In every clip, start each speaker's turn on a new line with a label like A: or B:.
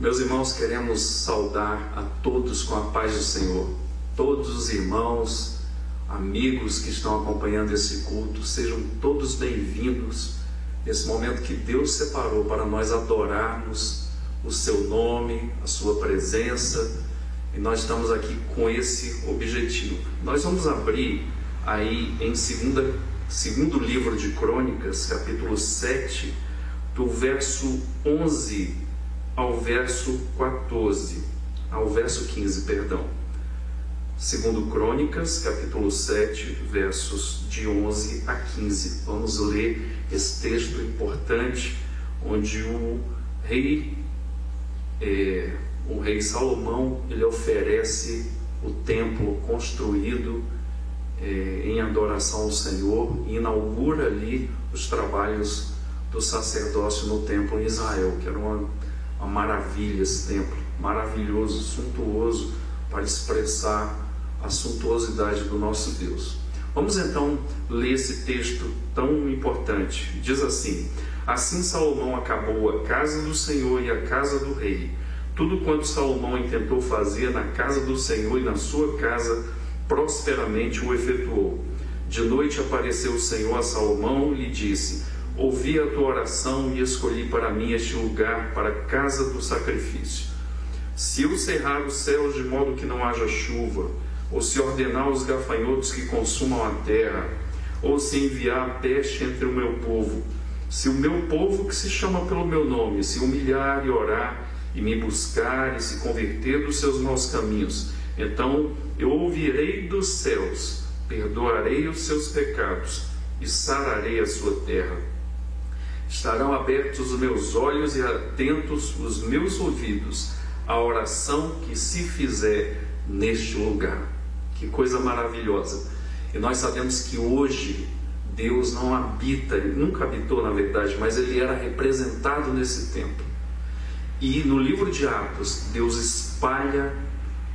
A: Meus irmãos, queremos saudar a todos com a paz do Senhor. Todos os irmãos, amigos que estão acompanhando esse culto, sejam todos bem-vindos nesse momento que Deus separou para nós adorarmos o seu nome, a sua presença, e nós estamos aqui com esse objetivo. Nós vamos abrir aí em segundo livro de Crônicas, capítulo 7, do verso 11 ao verso 15, perdão. Segundo Crônicas, capítulo 7, versos de 11 a 15. Vamos ler esse texto importante, onde o rei Salomão, ele oferece o templo construído em adoração ao Senhor e inaugura ali os trabalhos do sacerdócio no templo em Israel, que era uma maravilha esse templo, maravilhoso, suntuoso, para expressar a suntuosidade do nosso Deus. Vamos então ler esse texto tão importante. Diz assim: assim Salomão acabou a casa do Senhor e a casa do rei. Tudo quanto Salomão intentou fazer na casa do Senhor e na sua casa, prosperamente o efetuou. De noite apareceu o Senhor a Salomão e lhe disse: ouvi a tua oração e escolhi para mim este lugar, para a casa do sacrifício. Se eu cerrar os céus de modo que não haja chuva, ou se ordenar os gafanhotos que consumam a terra, ou se enviar a peste entre o meu povo, se o meu povo que se chama pelo meu nome se humilhar e orar, e me buscar e se converter dos seus maus caminhos, então eu ouvirei dos céus, perdoarei os seus pecados e sararei a sua terra. Estarão abertos os meus olhos e atentos os meus ouvidos à oração que se fizer neste lugar. Que coisa maravilhosa! E nós sabemos que hoje Deus não habita, ele nunca habitou na verdade, mas ele era representado nesse templo. E no livro de Atos, Deus espalha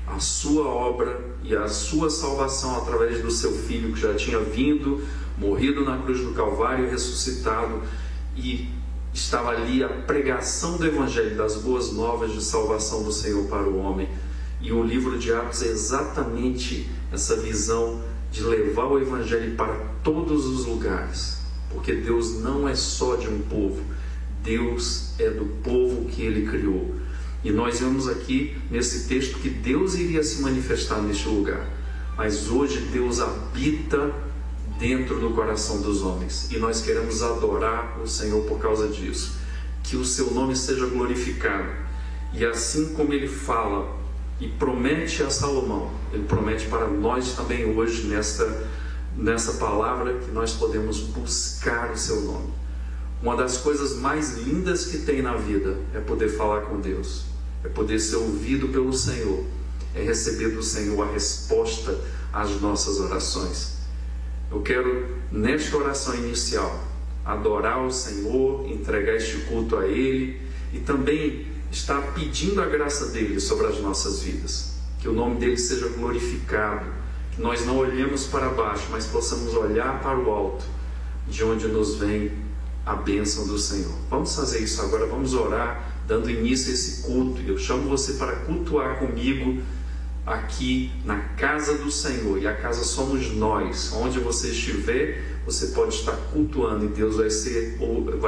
A: a sua obra e a sua salvação através do seu Filho, que já tinha vindo, morrido na cruz do Calvário, ressuscitado, e estava ali a pregação do Evangelho, das boas novas de salvação do Senhor para o homem. E o livro de Atos é exatamente essa visão de levar o Evangelho para todos os lugares, porque Deus não é só de um povo, Deus é do povo que Ele criou. E nós vemos aqui nesse texto que Deus iria se manifestar neste lugar, mas hoje Deus habita dentro do coração dos homens, e nós queremos adorar o Senhor por causa disso. Que o seu nome seja glorificado, e assim como Ele fala e promete a Salomão, Ele promete para nós também hoje nessa palavra, que nós podemos buscar o seu nome. Uma das coisas mais lindas que tem na vida é poder falar com Deus, é poder ser ouvido pelo Senhor, é receber do Senhor a resposta às nossas orações. Eu quero, nesta oração inicial, adorar o Senhor, entregar este culto a Ele e também estar pedindo a graça dEle sobre as nossas vidas. Que o nome dEle seja glorificado, que nós não olhemos para baixo, mas possamos olhar para o alto, de onde nos vem a bênção do Senhor. Vamos fazer isso agora, vamos orar, dando início a esse culto. Eu chamo você para cultuar comigo aqui na casa do Senhor, e a casa somos nós. Onde você estiver, você pode estar cultuando, e Deus vai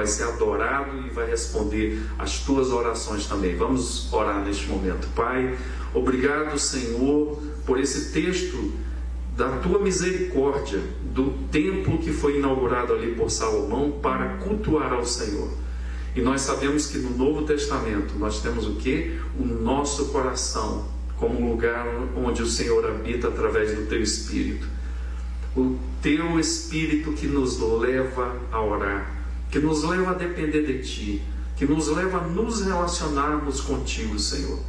A: ser adorado e vai responder as tuas orações também. Vamos orar neste momento. Pai, obrigado, Senhor, por esse texto da tua misericórdia, do templo que foi inaugurado ali por Salomão para cultuar ao Senhor. E nós sabemos que no Novo Testamento nós temos o quê? O nosso coração como um lugar onde o Senhor habita através do teu Espírito. O teu Espírito que nos leva a orar, que nos leva a depender de Ti, que nos leva a nos relacionarmos contigo, Senhor.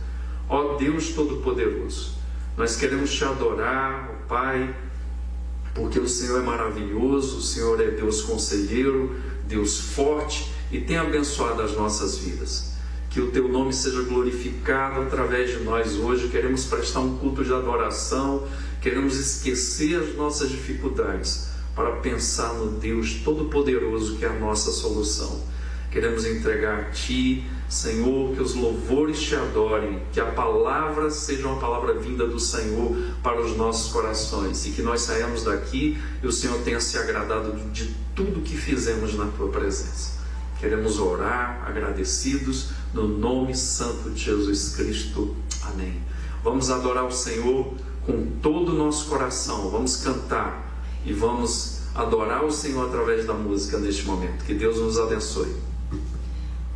A: Ó Deus Todo-Poderoso, nós queremos Te adorar, ó Pai, porque o Senhor é maravilhoso, o Senhor é Deus conselheiro, Deus forte, e tem abençoado as nossas vidas. Que o Teu nome seja glorificado através de nós hoje. Queremos prestar um culto de adoração, queremos esquecer as nossas dificuldades para pensar no Deus Todo-Poderoso, que é a nossa solução. queremos entregar a Ti, Senhor, que os louvores Te adorem, que a palavra seja uma palavra vinda do Senhor para os nossos corações, e que nós saímos daqui e o Senhor tenha se agradado de tudo que fizemos na Tua presença. Queremos orar agradecidos no nome santo de Jesus Cristo. Amém. Vamos adorar o Senhor com todo o nosso coração, vamos cantar e vamos adorar o Senhor através da música neste momento. Que Deus nos abençoe.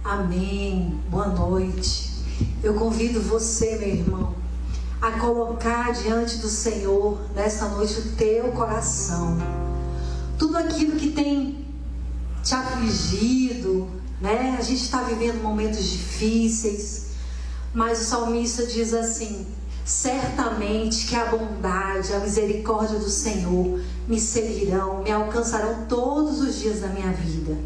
B: Amém. Boa noite. Eu convido você, meu irmão, a colocar diante do Senhor nesta noite o teu coração. Tudo aquilo que tem te afligido, né? A gente está vivendo momentos difíceis, mas o salmista diz assim: certamente que a bondade, a misericórdia do Senhor me seguirão, me alcançarão todos os dias da minha vida.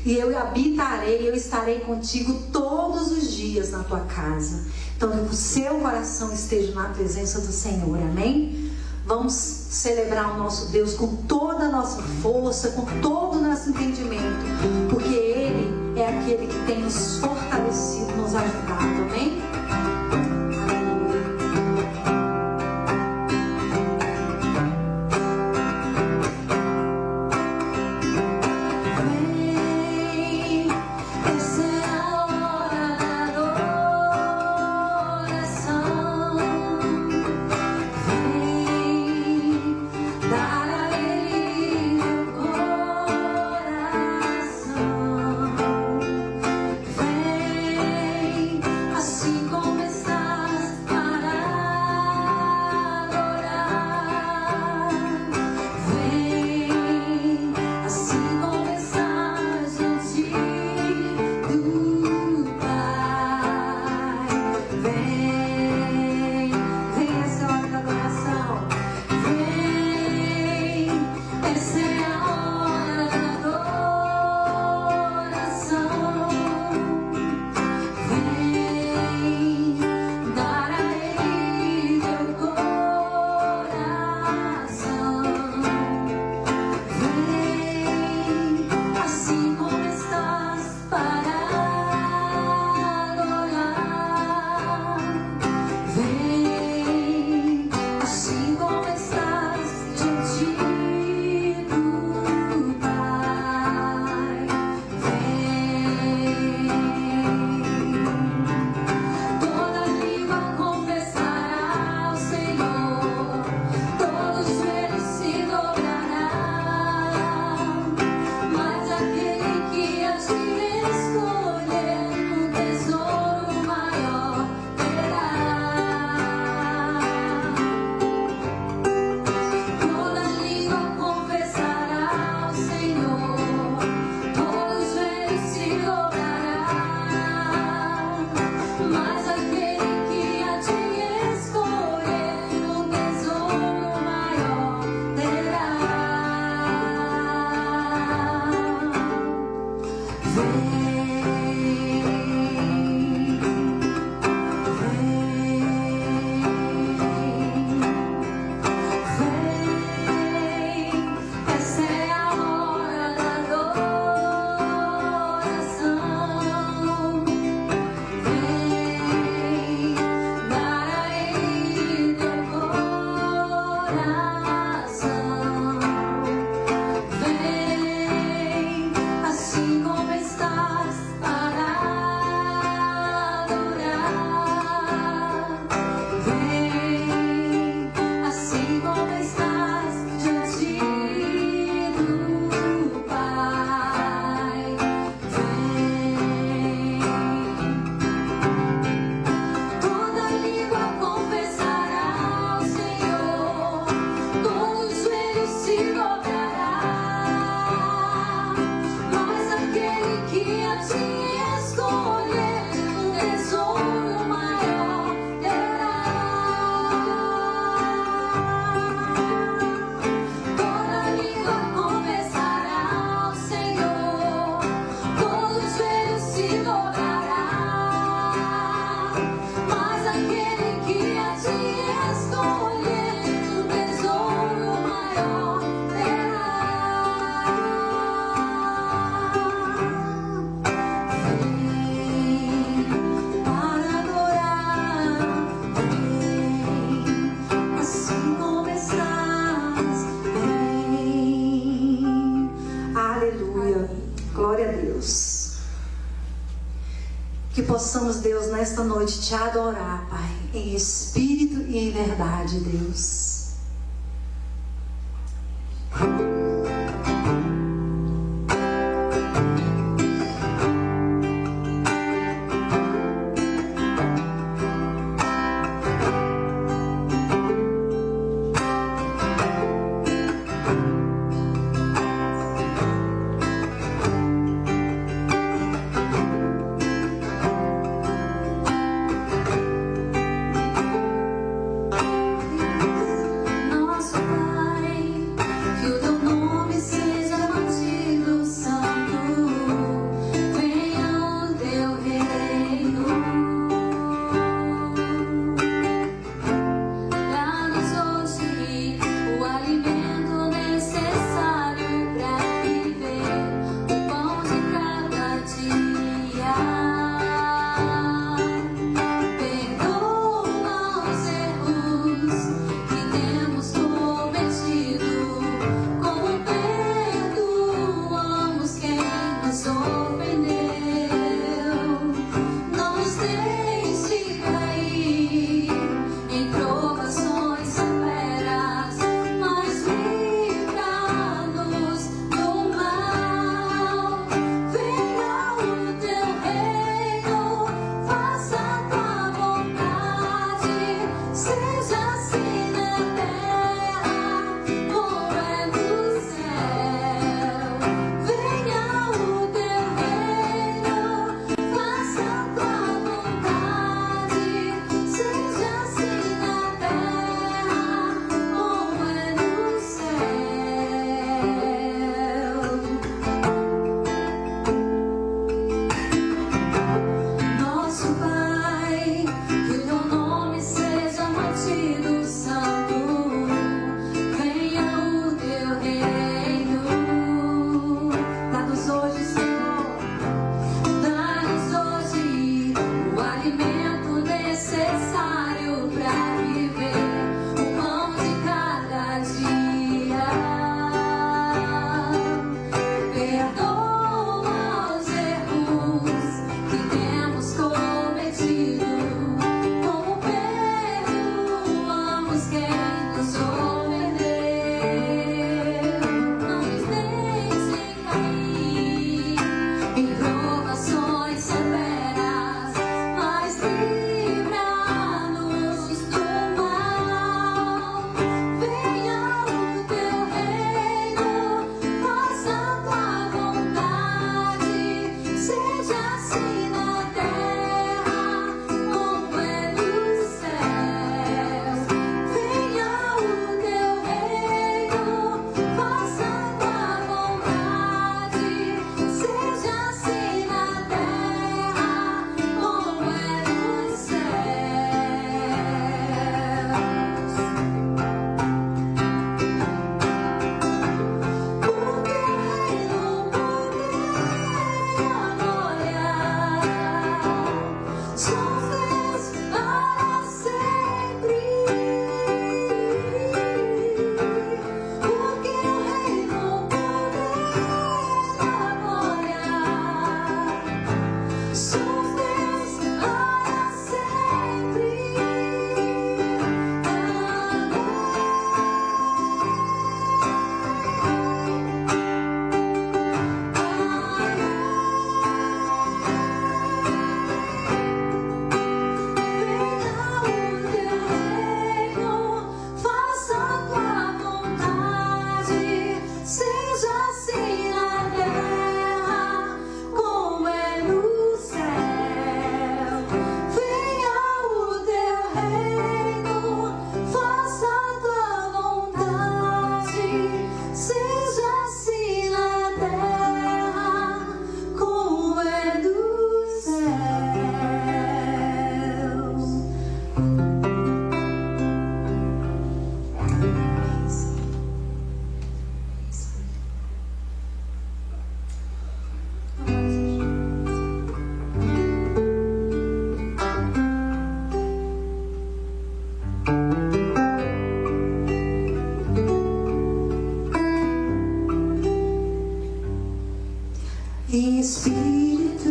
B: E eu habitarei, eu estarei contigo todos os dias na tua casa. Então que o seu coração esteja na presença do Senhor, amém? Vamos celebrar o nosso Deus com toda a nossa força, com todo o nosso entendimento, porque Ele é aquele que tem nos fortalecido, nos ajudado, amém?
C: Assim como
B: Aleluia. Glória a Deus. Que possamos, Deus, nesta noite te adorar, Pai, em espírito e em verdade, Deus. em espírito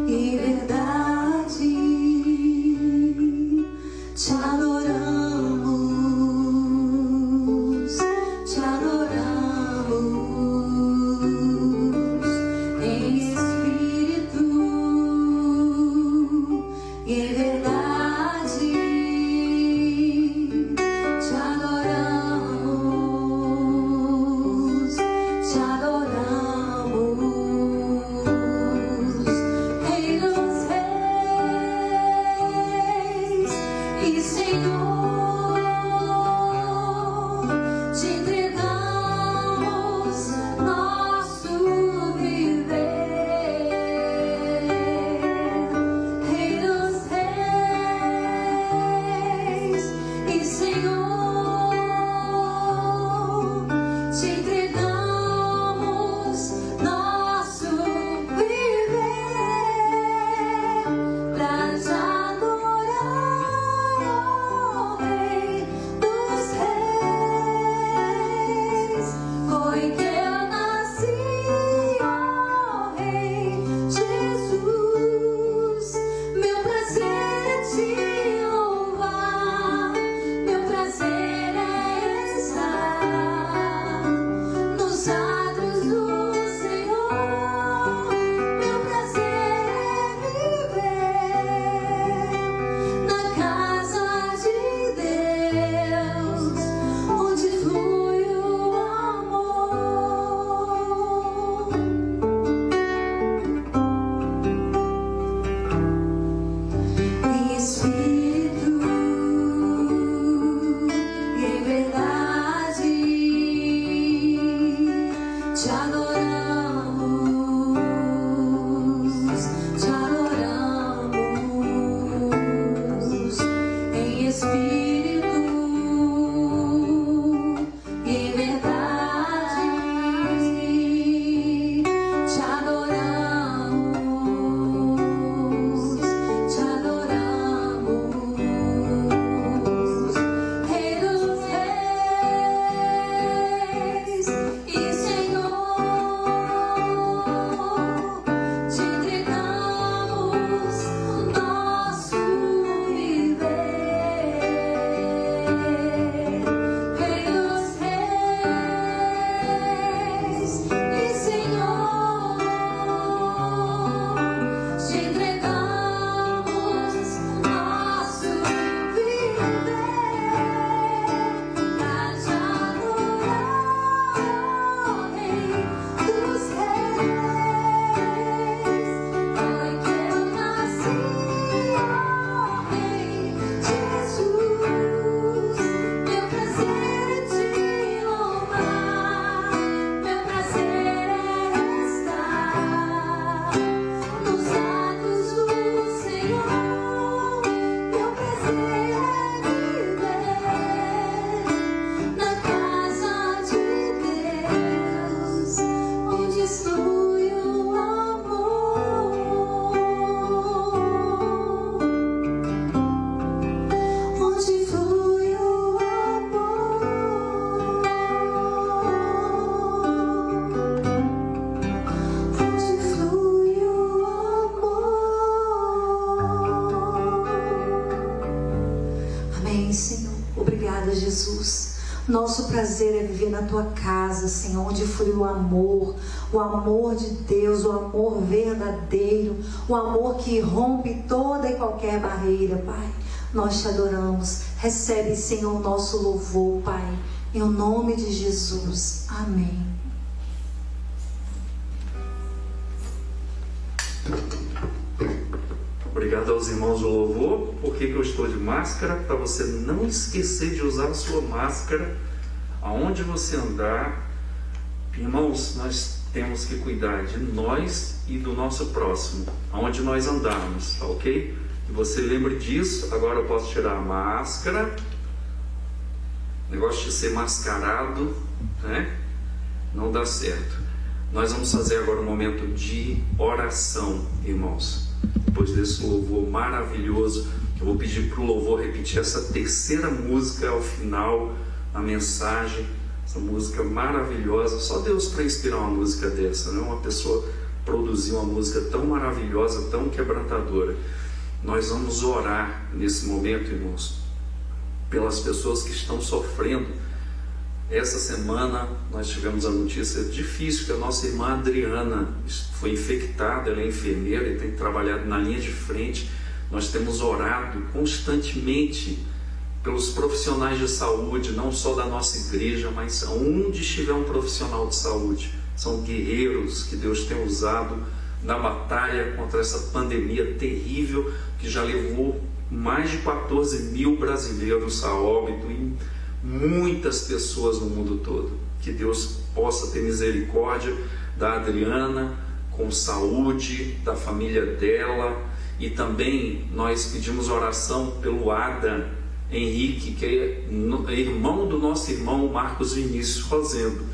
B: e verdade, te adoramos, te adoramos, em espírito e verdade, te adoramos, te adoramos, Rei dos Reis e Senhor, te entregamos nosso viver. Rei dos Reis e Senhor, te entregamos nosso viver pra te adorar, ó Rei dos Reis. Foi que eu nasci, ó Rei Jesus. Meu prazer é te louvar, meu prazer é estar nos atos do Senhor. Meu prazer é viver na casa de Deus, onde flui o amor. Em espírito e em verdade, te adoramos, te adoramos, em espírito e em verdade, te adoramos, te adoramos, Rei dos Reis e Senhor, te entregamos nosso viver. Rei dos Reis e Senhor, te entregamos nosso viver pra te adorar, Rei dos Reis. Foi que eu nasci, ó Rei Jesus. Meu prazer é te louvar, meu prazer é estar nos atos do Senhor. Meu prazer é viver na casa de Deus, onde flui o amor, onde flui o amor, onde flui o amor. Amém, Senhor. Obrigada, Jesus. Nosso prazer é viver na tua casa, Senhor, onde flui o amor de Deus, o amor verdadeiro, o amor que rompe toda e qualquer barreira, Pai. Nós te adoramos. Recebe, Senhor, o nosso louvor, Pai, em o nome de Jesus. Amém.
A: Obrigado aos irmãos do louvor. Por que eu estou de máscara? Para você não esquecer de usar a sua máscara aonde você andar. Irmãos, nós temos que cuidar de nós e do nosso próximo, aonde nós andarmos, tá ok? E você lembre disso. Agora eu posso tirar a máscara. Negócio de ser mascarado, né? Não dá certo. Nós vamos fazer agora um momento de oração, irmãos. Depois desse louvor maravilhoso, eu vou pedir para o louvor repetir essa terceira música ao final, a mensagem. essa música maravilhosa. Só Deus para inspirar uma música dessa, né? Uma pessoa produzir uma música tão maravilhosa, tão quebrantadora. Nós vamos orar nesse momento, irmãos, pelas pessoas que estão sofrendo. Essa semana nós tivemos a notícia difícil que a nossa irmã Adriana foi infectada. Ela é enfermeira e tem trabalhado na linha de frente. Nós temos orado constantemente pelos profissionais de saúde, não só da nossa igreja, mas onde estiver um profissional de saúde. São guerreiros que Deus tem usado na batalha contra essa pandemia terrível que já levou mais de 14 mil brasileiros a óbito e muitas pessoas no mundo todo. Que Deus possa ter misericórdia da Adriana, com saúde, da família dela, e também nós pedimos oração pelo Adam Henrique, que é irmão do nosso irmão Marcos Vinícius Rosendo,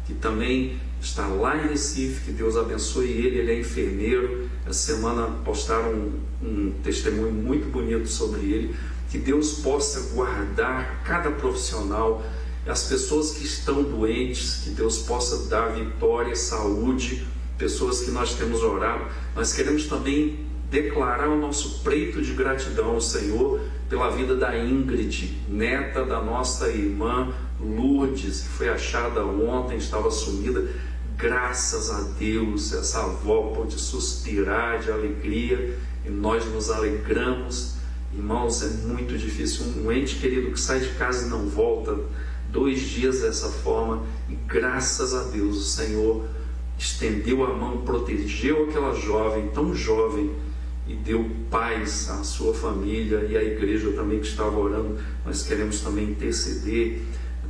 A: que também está lá em Recife. Que Deus abençoe ele é enfermeiro. Essa semana postaram um testemunho muito bonito sobre ele. Que Deus possa guardar cada profissional, as pessoas que estão doentes, que Deus possa dar vitória, saúde, pessoas que nós temos orado. Nós queremos também declarar o nosso preito de gratidão ao Senhor pela vida da Ingrid, neta da nossa irmã Lourdes, que foi achada ontem, estava sumida. Graças a Deus, essa avó pôde suspirar de alegria e nós nos alegramos. Irmãos, é muito difícil um ente querido que sai de casa e não volta 2 dias dessa forma, e graças a Deus o Senhor estendeu a mão, protegeu aquela jovem, tão jovem, e deu paz à sua família e à igreja também que estava orando. Nós queremos também interceder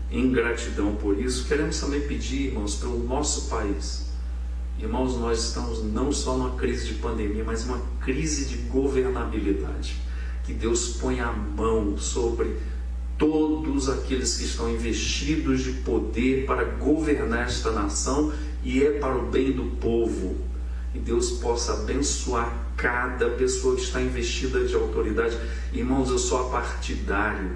A: em gratidão por isso. Queremos também pedir, irmãos, pelo nosso país. Irmãos, nós estamos não só numa crise de pandemia, mas uma crise de governabilidade. Que Deus ponha a mão sobre todos aqueles que estão investidos de poder para governar esta nação, e é para o bem do povo. Que Deus possa abençoar cada pessoa que está investida de autoridade. Irmãos, eu sou apartidário.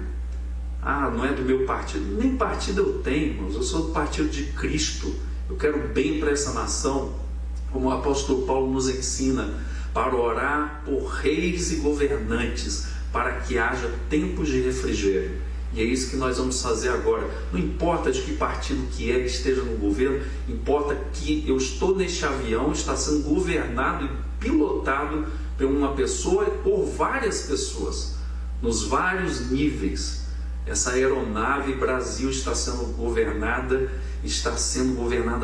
A: Não é do meu partido. Nem partido eu tenho, irmãos. Eu sou do partido de Cristo. Eu quero bem para essa nação, como o apóstolo Paulo nos ensina, para orar por reis e governantes, para que haja tempos de refrigério. E é isso que nós vamos fazer agora. Não importa de que partido que esteja no governo, importa que eu estou neste avião, está sendo governado e pilotado por uma pessoa, por várias pessoas, nos vários níveis. Essa aeronave Brasil está sendo governada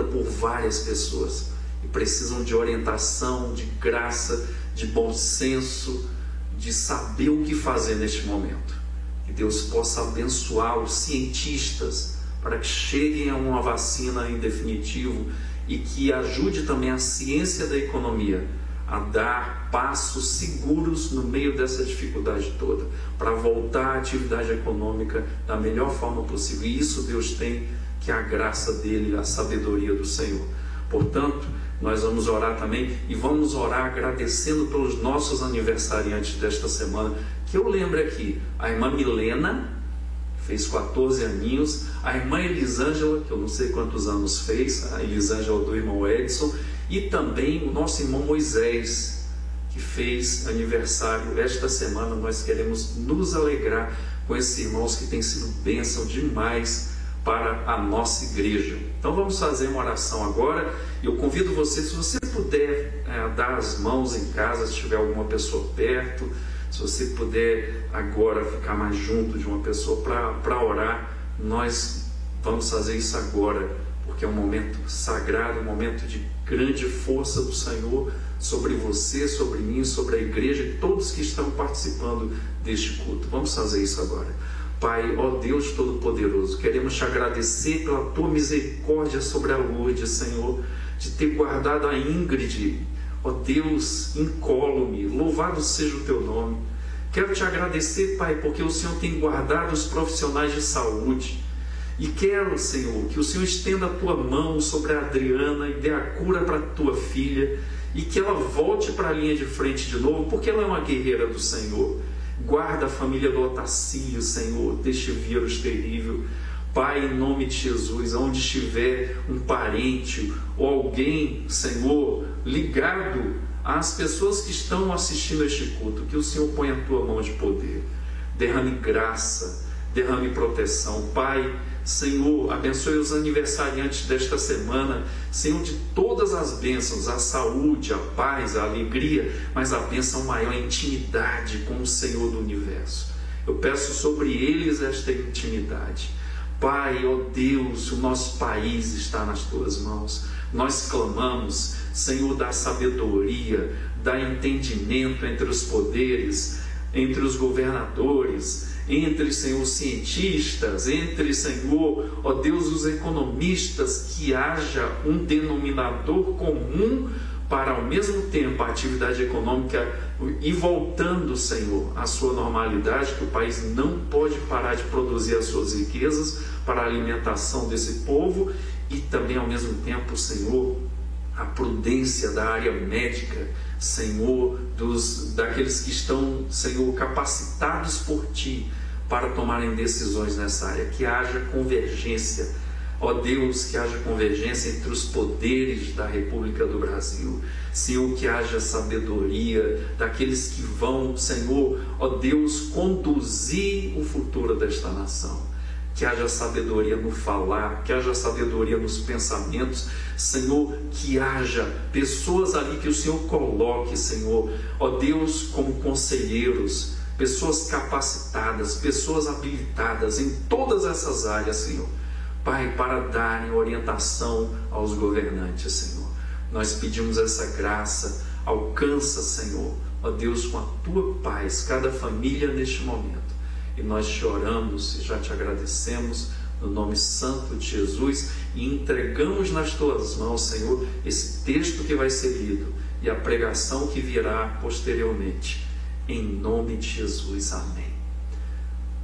A: por várias pessoas. E precisam de orientação, de graça, de bom senso, de saber o que fazer neste momento. Que Deus possa abençoar os cientistas para que cheguem a uma vacina em definitivo, e que ajude também a ciência da economia a dar passos seguros no meio dessa dificuldade toda, para voltar à atividade econômica da melhor forma possível. E isso Deus tem, que é a graça dele, a sabedoria do Senhor. Portanto, nós vamos orar também, e vamos orar agradecendo pelos nossos aniversariantes desta semana, que eu lembro aqui: a irmã Milena, fez 14 aninhos, a irmã Elisângela, que eu não sei quantos anos fez, a Elisângela do irmão Edson, e também o nosso irmão Moisés, que fez aniversário esta semana. Nós queremos nos alegrar com esses irmãos que têm sido bênção demais para a nossa igreja. Então vamos fazer uma oração agora. Eu convido você, se você puder dar as mãos em casa, se tiver alguma pessoa perto, se você puder agora ficar mais junto de uma pessoa para orar, nós vamos fazer isso agora, porque é um momento sagrado, um momento de grande força do Senhor sobre você, sobre mim, sobre a igreja e todos que estão participando deste culto. Vamos fazer isso agora. Pai, ó Deus Todo-Poderoso, queremos te agradecer pela tua misericórdia sobre a Lourdes, Senhor, de ter guardado a Ingrid, ó Deus, incólume. Louvado seja o teu nome. Quero te agradecer, Pai, porque o Senhor tem guardado os profissionais de saúde. E quero, Senhor, que o Senhor estenda a tua mão sobre a Adriana e dê a cura para a tua filha, e que ela volte para a linha de frente de novo, porque ela é uma guerreira do Senhor. Guarda a família do Otacílio, Senhor, deste vírus terrível. Pai, em nome de Jesus, onde estiver um parente ou alguém, Senhor, ligado às pessoas que estão assistindo este culto, que o Senhor ponha a tua mão de poder, derrame graça, derrame proteção. Pai, Senhor, abençoe os aniversariantes desta semana, Senhor, de todas as bênçãos, a saúde, a paz, a alegria, mas a bênção maior, a intimidade com o Senhor do universo. Eu peço sobre eles esta intimidade. Pai, ó Deus, o nosso país está nas tuas mãos. Nós clamamos, Senhor, da sabedoria, da entendimento entre os poderes, entre os governadores, entre, Senhor, os cientistas, entre, Senhor, ó Deus, os economistas, que haja um denominador comum para, ao mesmo tempo, a atividade econômica e voltando, Senhor, à sua normalidade, que o país não pode parar de produzir as suas riquezas para a alimentação desse povo, e também, ao mesmo tempo, Senhor, a prudência da área médica, Senhor, daqueles que estão, Senhor, capacitados por Ti para tomarem decisões nessa área, que haja convergência, ó Deus, que haja convergência entre os poderes da República do Brasil, Senhor, que haja sabedoria daqueles que vão, Senhor, ó Deus, conduzir o futuro desta nação. Que haja sabedoria no falar, que haja sabedoria nos pensamentos, Senhor, que haja pessoas ali que o Senhor coloque, Senhor, ó Deus, como conselheiros, pessoas capacitadas, pessoas habilitadas em todas essas áreas, Senhor, Pai, para darem orientação aos governantes, Senhor. Nós pedimos essa graça, alcança, Senhor, ó Deus, com a Tua paz, cada família neste momento. E nós te oramos e já te agradecemos no nome santo de Jesus e entregamos nas tuas mãos, Senhor, esse texto que vai ser lido e a pregação que virá posteriormente. Em nome de Jesus, amém.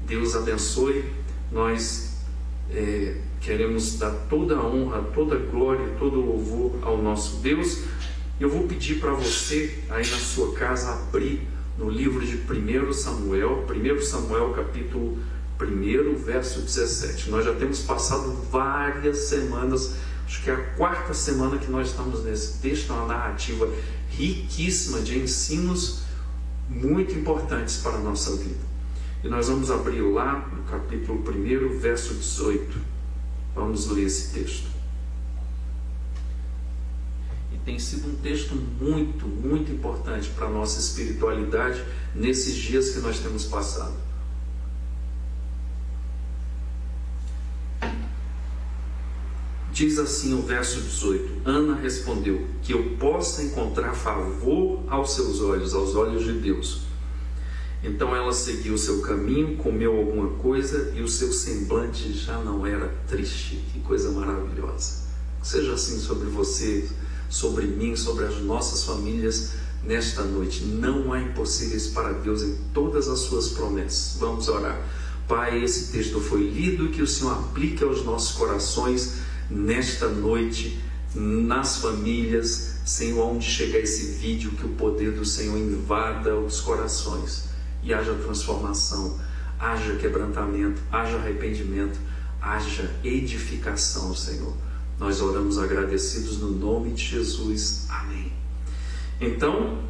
A: Deus abençoe. Nós queremos dar toda a honra, toda a glória, todo o louvor ao nosso Deus. Eu vou pedir para você aí na sua casa abrir no livro de 1 Samuel capítulo 1, verso 17. Nós já temos passado várias semanas, acho que é a 4ª semana que nós estamos nesse texto, uma narrativa riquíssima de ensinos muito importantes para a nossa vida. E nós vamos abrir lá no capítulo 1, verso 18. Vamos ler esse texto. Tem sido um texto muito, muito importante para a nossa espiritualidade nesses dias que nós temos passado. Diz assim o verso 18: Ana respondeu: que eu possa encontrar favor aos seus olhos, aos olhos de Deus. Então ela seguiu o seu caminho, comeu alguma coisa e o seu semblante já não era triste. Que coisa maravilhosa. Que seja assim sobre você, sobre mim, sobre as nossas famílias nesta noite. Não há impossíveis para Deus em todas as suas promessas. Vamos orar. Pai, esse texto foi lido, que o Senhor aplique aos nossos corações nesta noite, nas famílias. Senhor, onde chegar esse vídeo, que o poder do Senhor invada os corações e haja transformação, haja quebrantamento, haja arrependimento, haja edificação, Senhor. Nós oramos agradecidos no nome de Jesus. Amém. Então,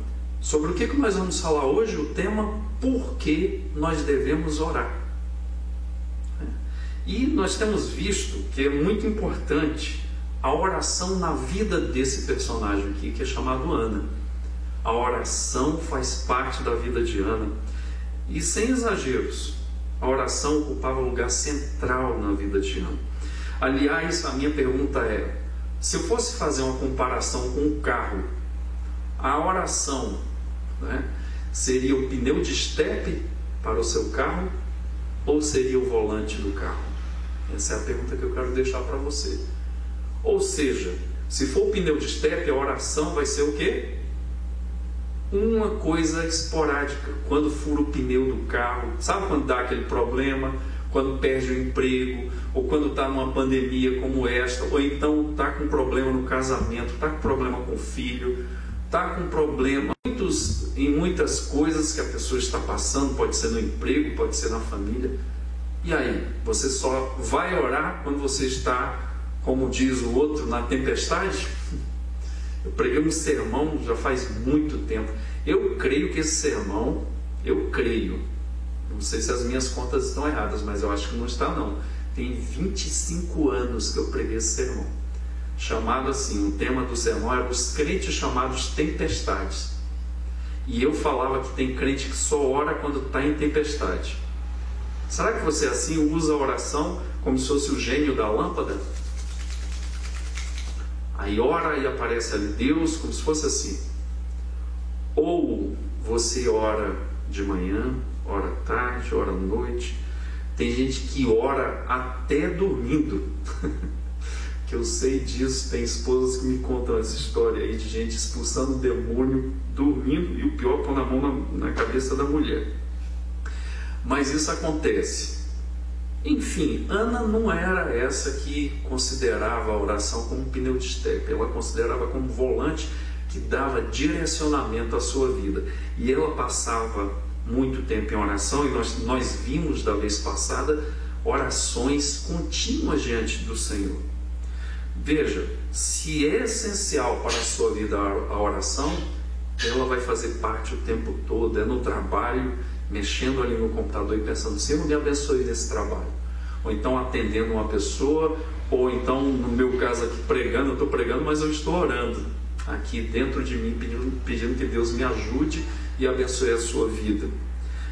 A: sobre o que nós vamos falar hoje? O tema: por que nós devemos orar. E nós temos visto que é muito importante a oração na vida desse personagem aqui, que é chamado Ana. A oração faz parte da vida de Ana. E sem exageros, a oração ocupava um lugar central na vida de Ana. Aliás, a minha pergunta é: se eu fosse fazer uma comparação com um carro, a oração, seria o pneu de estepe para o seu carro ou seria o volante do carro? Essa é a pergunta que eu quero deixar para você. Ou seja, se for o pneu de estepe, a oração vai ser o quê? Uma coisa esporádica. Quando fura o pneu do carro, sabe quando dá aquele problema? Quando perde o emprego, ou quando está numa pandemia como esta, ou então está com problema no casamento, está com problema com o filho, está com problema em muitas coisas que a pessoa está passando, pode ser no emprego, pode ser na família. E aí, você só vai orar quando você está, como diz o outro, na tempestade? Eu preguei um sermão já faz muito tempo. Eu creio que esse sermão, não sei se as minhas contas estão erradas, mas eu acho que não está não. Tem 25 anos que eu preguei esse sermão. Chamado assim, o tema do sermão era os crentes chamados tempestades. E eu falava que tem crente que só ora quando está em tempestade. Será que você assim usa a oração como se fosse o gênio da lâmpada? Aí ora e aparece ali Deus como se fosse assim. Ou você ora de manhã, ora à tarde, ora à noite. Tem gente que ora até dormindo. Que eu sei disso, tem esposas que me contam essa história aí de gente expulsando o demônio dormindo, e o pior, pondo a mão na cabeça da mulher. Mas isso acontece. Enfim, Ana não era essa que considerava a oração como um pneu de estepe. Ela considerava como um volante que dava direcionamento à sua vida. E ela passava muito tempo em oração, e nós vimos da vez passada orações contínuas diante do Senhor. Veja, se é essencial para a sua vida a oração, ela vai fazer parte o tempo todo, é no trabalho, mexendo ali no computador e pensando, Senhor, me abençoe nesse trabalho. Ou então atendendo uma pessoa, ou então, no meu caso aqui, pregando, eu estou pregando, mas eu estou orando aqui dentro de mim, pedindo que Deus me ajude e abençoe a sua vida.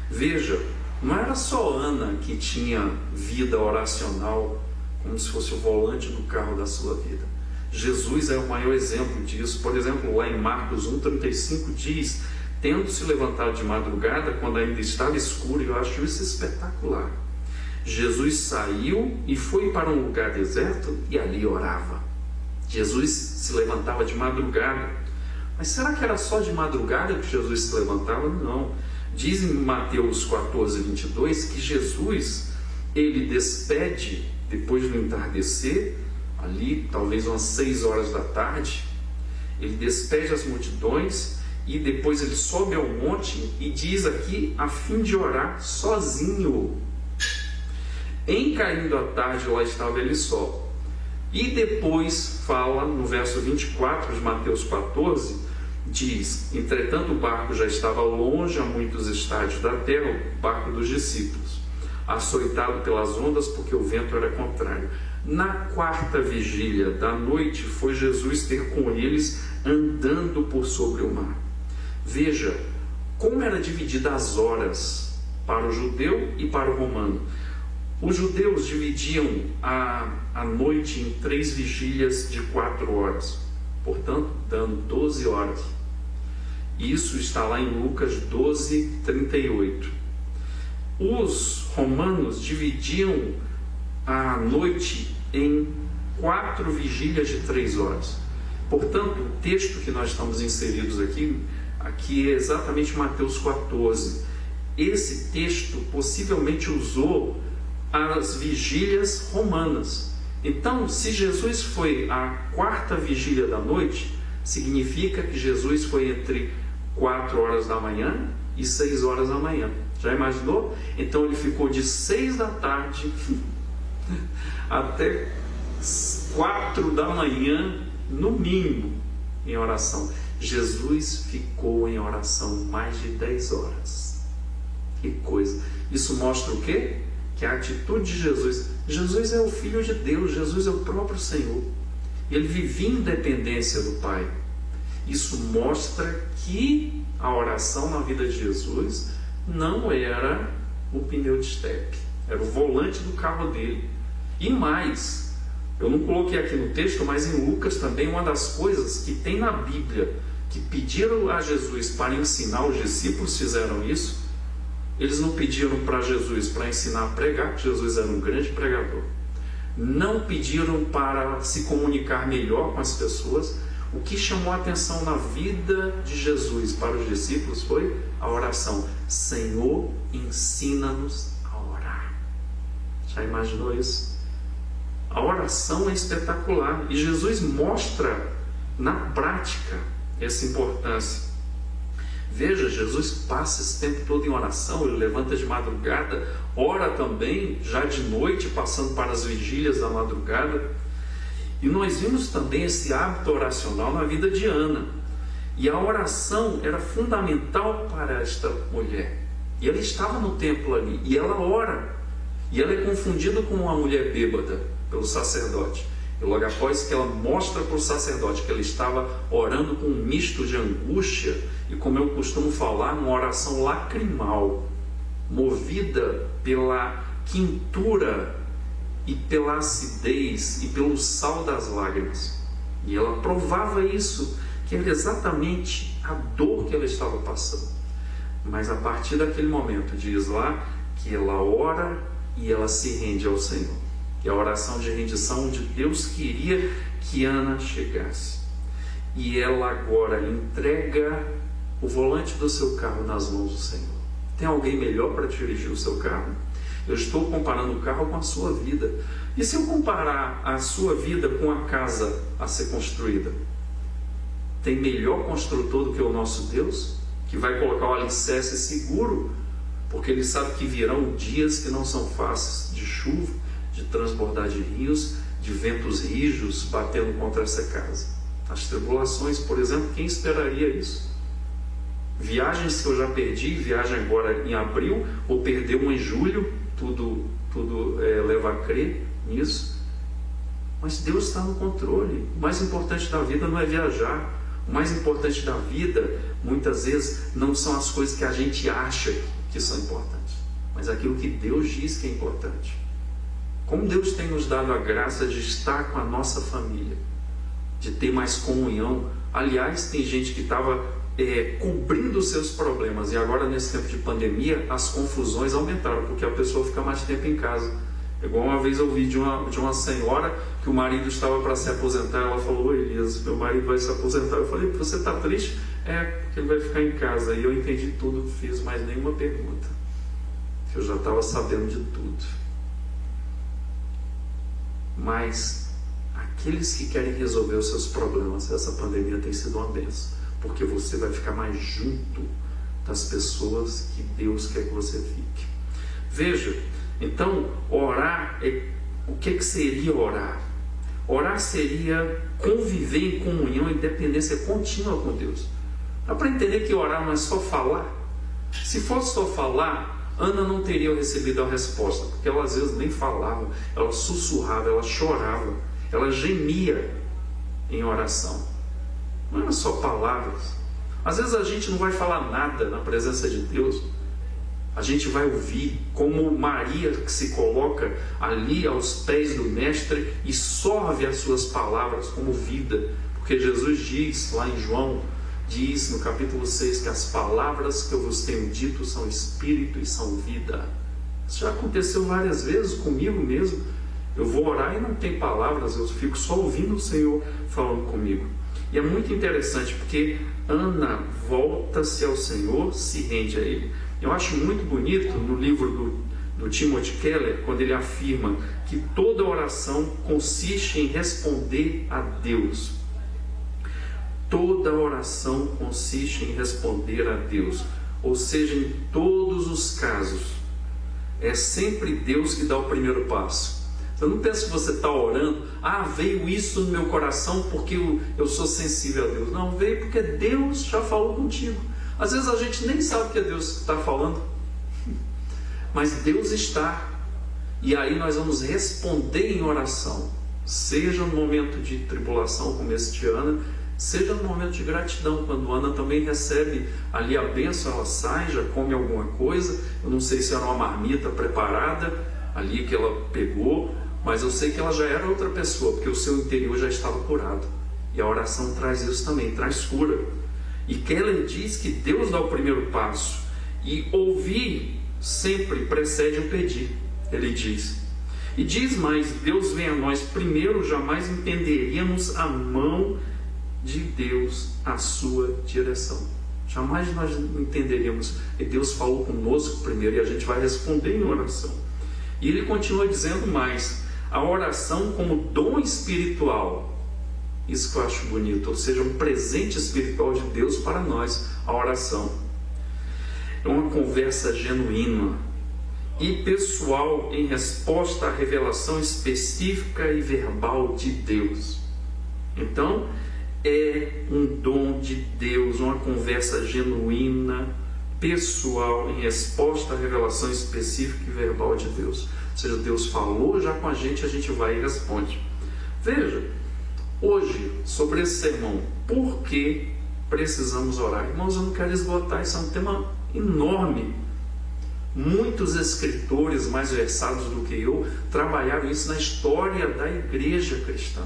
A: Veja, não era só Ana que tinha vida oracional, como se fosse o volante do carro da sua vida. Jesus é o maior exemplo disso. Por exemplo, lá em Marcos 1,35 diz, tendo se levantado de madrugada, quando ainda estava escuro, eu acho isso espetacular. Jesus saiu e foi para um lugar deserto e ali orava. Jesus se levantava de madrugada. Mas será que era só de madrugada que Jesus se levantava? Não. Diz em Mateus 14:22 que Jesus, ele despede depois do entardecer, ali talvez umas 6 horas da tarde, ele despede as multidões e depois ele sobe ao monte e diz aqui, a fim de orar sozinho. Em caindo a tarde, lá estava ele só. E depois fala no verso 24 de Mateus 14, diz, entretanto o barco já estava longe a muitos estádios da terra, o barco dos discípulos, açoitado pelas ondas, porque o vento era contrário. Na 4ª vigília da noite, foi Jesus ter com eles, andando por sobre o mar. Veja, como era dividida as horas para o judeu e para o romano. Os judeus dividiam a noite em 3 vigílias de 4 horas, portanto, dando 12 horas. Isso está lá em Lucas 12:38. Os romanos dividiam a noite em 4 vigílias de 3 horas. Portanto, o texto que nós estamos inseridos aqui é exatamente Mateus 14. Esse texto possivelmente usou as vigílias romanas. Então, se Jesus foi à 4ª vigília da noite, significa que Jesus foi entre 4 horas da manhã e 6 horas da manhã. Já imaginou? Então ele ficou de 6 da tarde até 4 da manhã, no mínimo, em oração. Jesus ficou em oração mais de 10 horas. Que coisa! Isso mostra o quê? Que a atitude de Jesus é o Filho de Deus, Jesus é o próprio Senhor. Ele vivia em dependência do Pai. Isso mostra que a oração na vida de Jesus não era o pneu de estepe, era o volante do carro dele. E mais, eu não coloquei aqui no texto, mas em Lucas também, uma das coisas que tem na Bíblia, que pediram a Jesus para ensinar, os discípulos fizeram isso. Eles não pediram para Jesus para ensinar a pregar, que Jesus era um grande pregador. Não pediram para se comunicar melhor com as pessoas. O que chamou a atenção na vida de Jesus para os discípulos foi a oração. Senhor, ensina-nos a orar. Já imaginou isso? A oração é espetacular. E Jesus mostra na prática essa importância. Veja, Jesus passa esse tempo todo em oração, ele levanta de madrugada, ora também, já de noite, passando para as vigílias da madrugada. E nós vimos também esse hábito oracional na vida de Ana. E a oração era fundamental para esta mulher. E ela estava no templo ali, e ela ora. E ela é confundida com uma mulher bêbada pelo sacerdote. E logo após que ela mostra para o sacerdote que ela estava orando com um misto de angústia, e como eu costumo falar, uma oração lacrimal, movida pela quintura e pela acidez e pelo sal das lágrimas. E ela provava isso, que era exatamente a dor que ela estava passando. Mas a partir daquele momento, diz lá, que ela ora e ela se rende ao Senhor. E a oração de rendição onde Deus queria que Ana chegasse. E ela agora entrega o volante do seu carro nas mãos do Senhor. Tem alguém melhor para dirigir o seu carro? Eu estou comparando o carro com a sua vida. E se eu comparar a sua vida com a casa a ser construída? Tem melhor construtor do que o nosso Deus? Que vai colocar o alicerce seguro, porque Ele sabe que virão dias que não são fáceis, de chuva, de transbordar de rios, de ventos rijos batendo contra essa casa. As tribulações, por exemplo, quem esperaria isso? Viagens que eu já perdi, viagem agora em abril, vou perder uma em julho, tudo leva a crer nisso. Mas Deus está no controle. O mais importante da vida não é viajar. O mais importante da vida, muitas vezes, não são as coisas que a gente acha que são importantes, mas aquilo que Deus diz que é importante. Como Deus tem nos dado a graça de estar com a nossa família, de ter mais comunhão. Aliás, tem gente que estava cobrindo os seus problemas, e agora nesse tempo de pandemia as confusões aumentaram, porque a pessoa fica mais tempo em casa. Igual uma vez eu vi de uma senhora que o marido estava para se aposentar. Ela falou: oi Elias, meu marido vai se aposentar. Eu falei: você está triste? É, porque ele vai ficar em casa. E eu entendi tudo, não fiz mais nenhuma pergunta, eu já estava sabendo de tudo. Mas aqueles que querem resolver os seus problemas, essa pandemia tem sido uma bênção, porque você vai ficar mais junto das pessoas que Deus quer que você fique. Veja, então, orar, o que seria orar? Orar seria conviver em comunhão e dependência contínua com Deus. Dá para entender que orar não é só falar? Se fosse só falar, Ana não teria recebido a resposta, porque ela às vezes nem falava, ela sussurrava, ela chorava, ela gemia em oração. Não era só palavras. Às vezes a gente não vai falar nada na presença de Deus. A gente vai ouvir, como Maria que se coloca ali aos pés do Mestre e sorve as suas palavras como vida. Porque Jesus diz lá em João, diz no capítulo 6 que as palavras que eu vos tenho dito são espírito e são vida. Isso já aconteceu várias vezes comigo mesmo. Eu vou orar e não tem palavras, eu fico só ouvindo o Senhor falando comigo. E é muito interessante porque Ana volta-se ao Senhor, se rende a Ele. Eu acho muito bonito no livro do Timothy Keller, quando ele afirma que toda oração consiste em responder a Deus. Toda oração consiste em responder a Deus. Ou seja, em todos os casos, é sempre Deus que dá o primeiro passo. Você não pensa que você está orando, veio isso no meu coração porque eu sou sensível a Deus. Não, veio porque Deus já falou contigo. Às vezes a gente nem sabe que é Deus que está falando, mas Deus está. E aí nós vamos responder em oração, seja no momento de tribulação como esse de Ana, seja no momento de gratidão, quando Ana também recebe ali a bênção, ela sai, já come alguma coisa. Eu não sei se era uma marmita preparada ali que ela pegou, mas eu sei que ela já era outra pessoa, porque o seu interior já estava curado. E a oração traz isso também, traz cura. E Keller diz que Deus dá o primeiro passo, e ouvir sempre precede o pedir, ele diz. E diz mais, Deus vem a nós primeiro, jamais entenderíamos a mão de Deus, a sua direção. Jamais nós entenderíamos, e Deus falou conosco primeiro, e a gente vai responder em oração. E ele continua dizendo mais, a oração como dom espiritual Isso que eu acho bonito, ou seja, um presente espiritual de Deus para nós, a oração. É uma conversa genuína e pessoal em resposta à revelação específica e verbal de Deus. Então, é um dom de Deus, uma conversa genuína, pessoal, em resposta à revelação específica e verbal de Deus. Ou seja, Deus falou já com a gente vai e responde. Veja, hoje, sobre esse sermão, por que precisamos orar? Irmãos, eu não quero esgotar, isso é um tema enorme. Muitos escritores mais versados do que eu trabalharam isso na história da igreja cristã.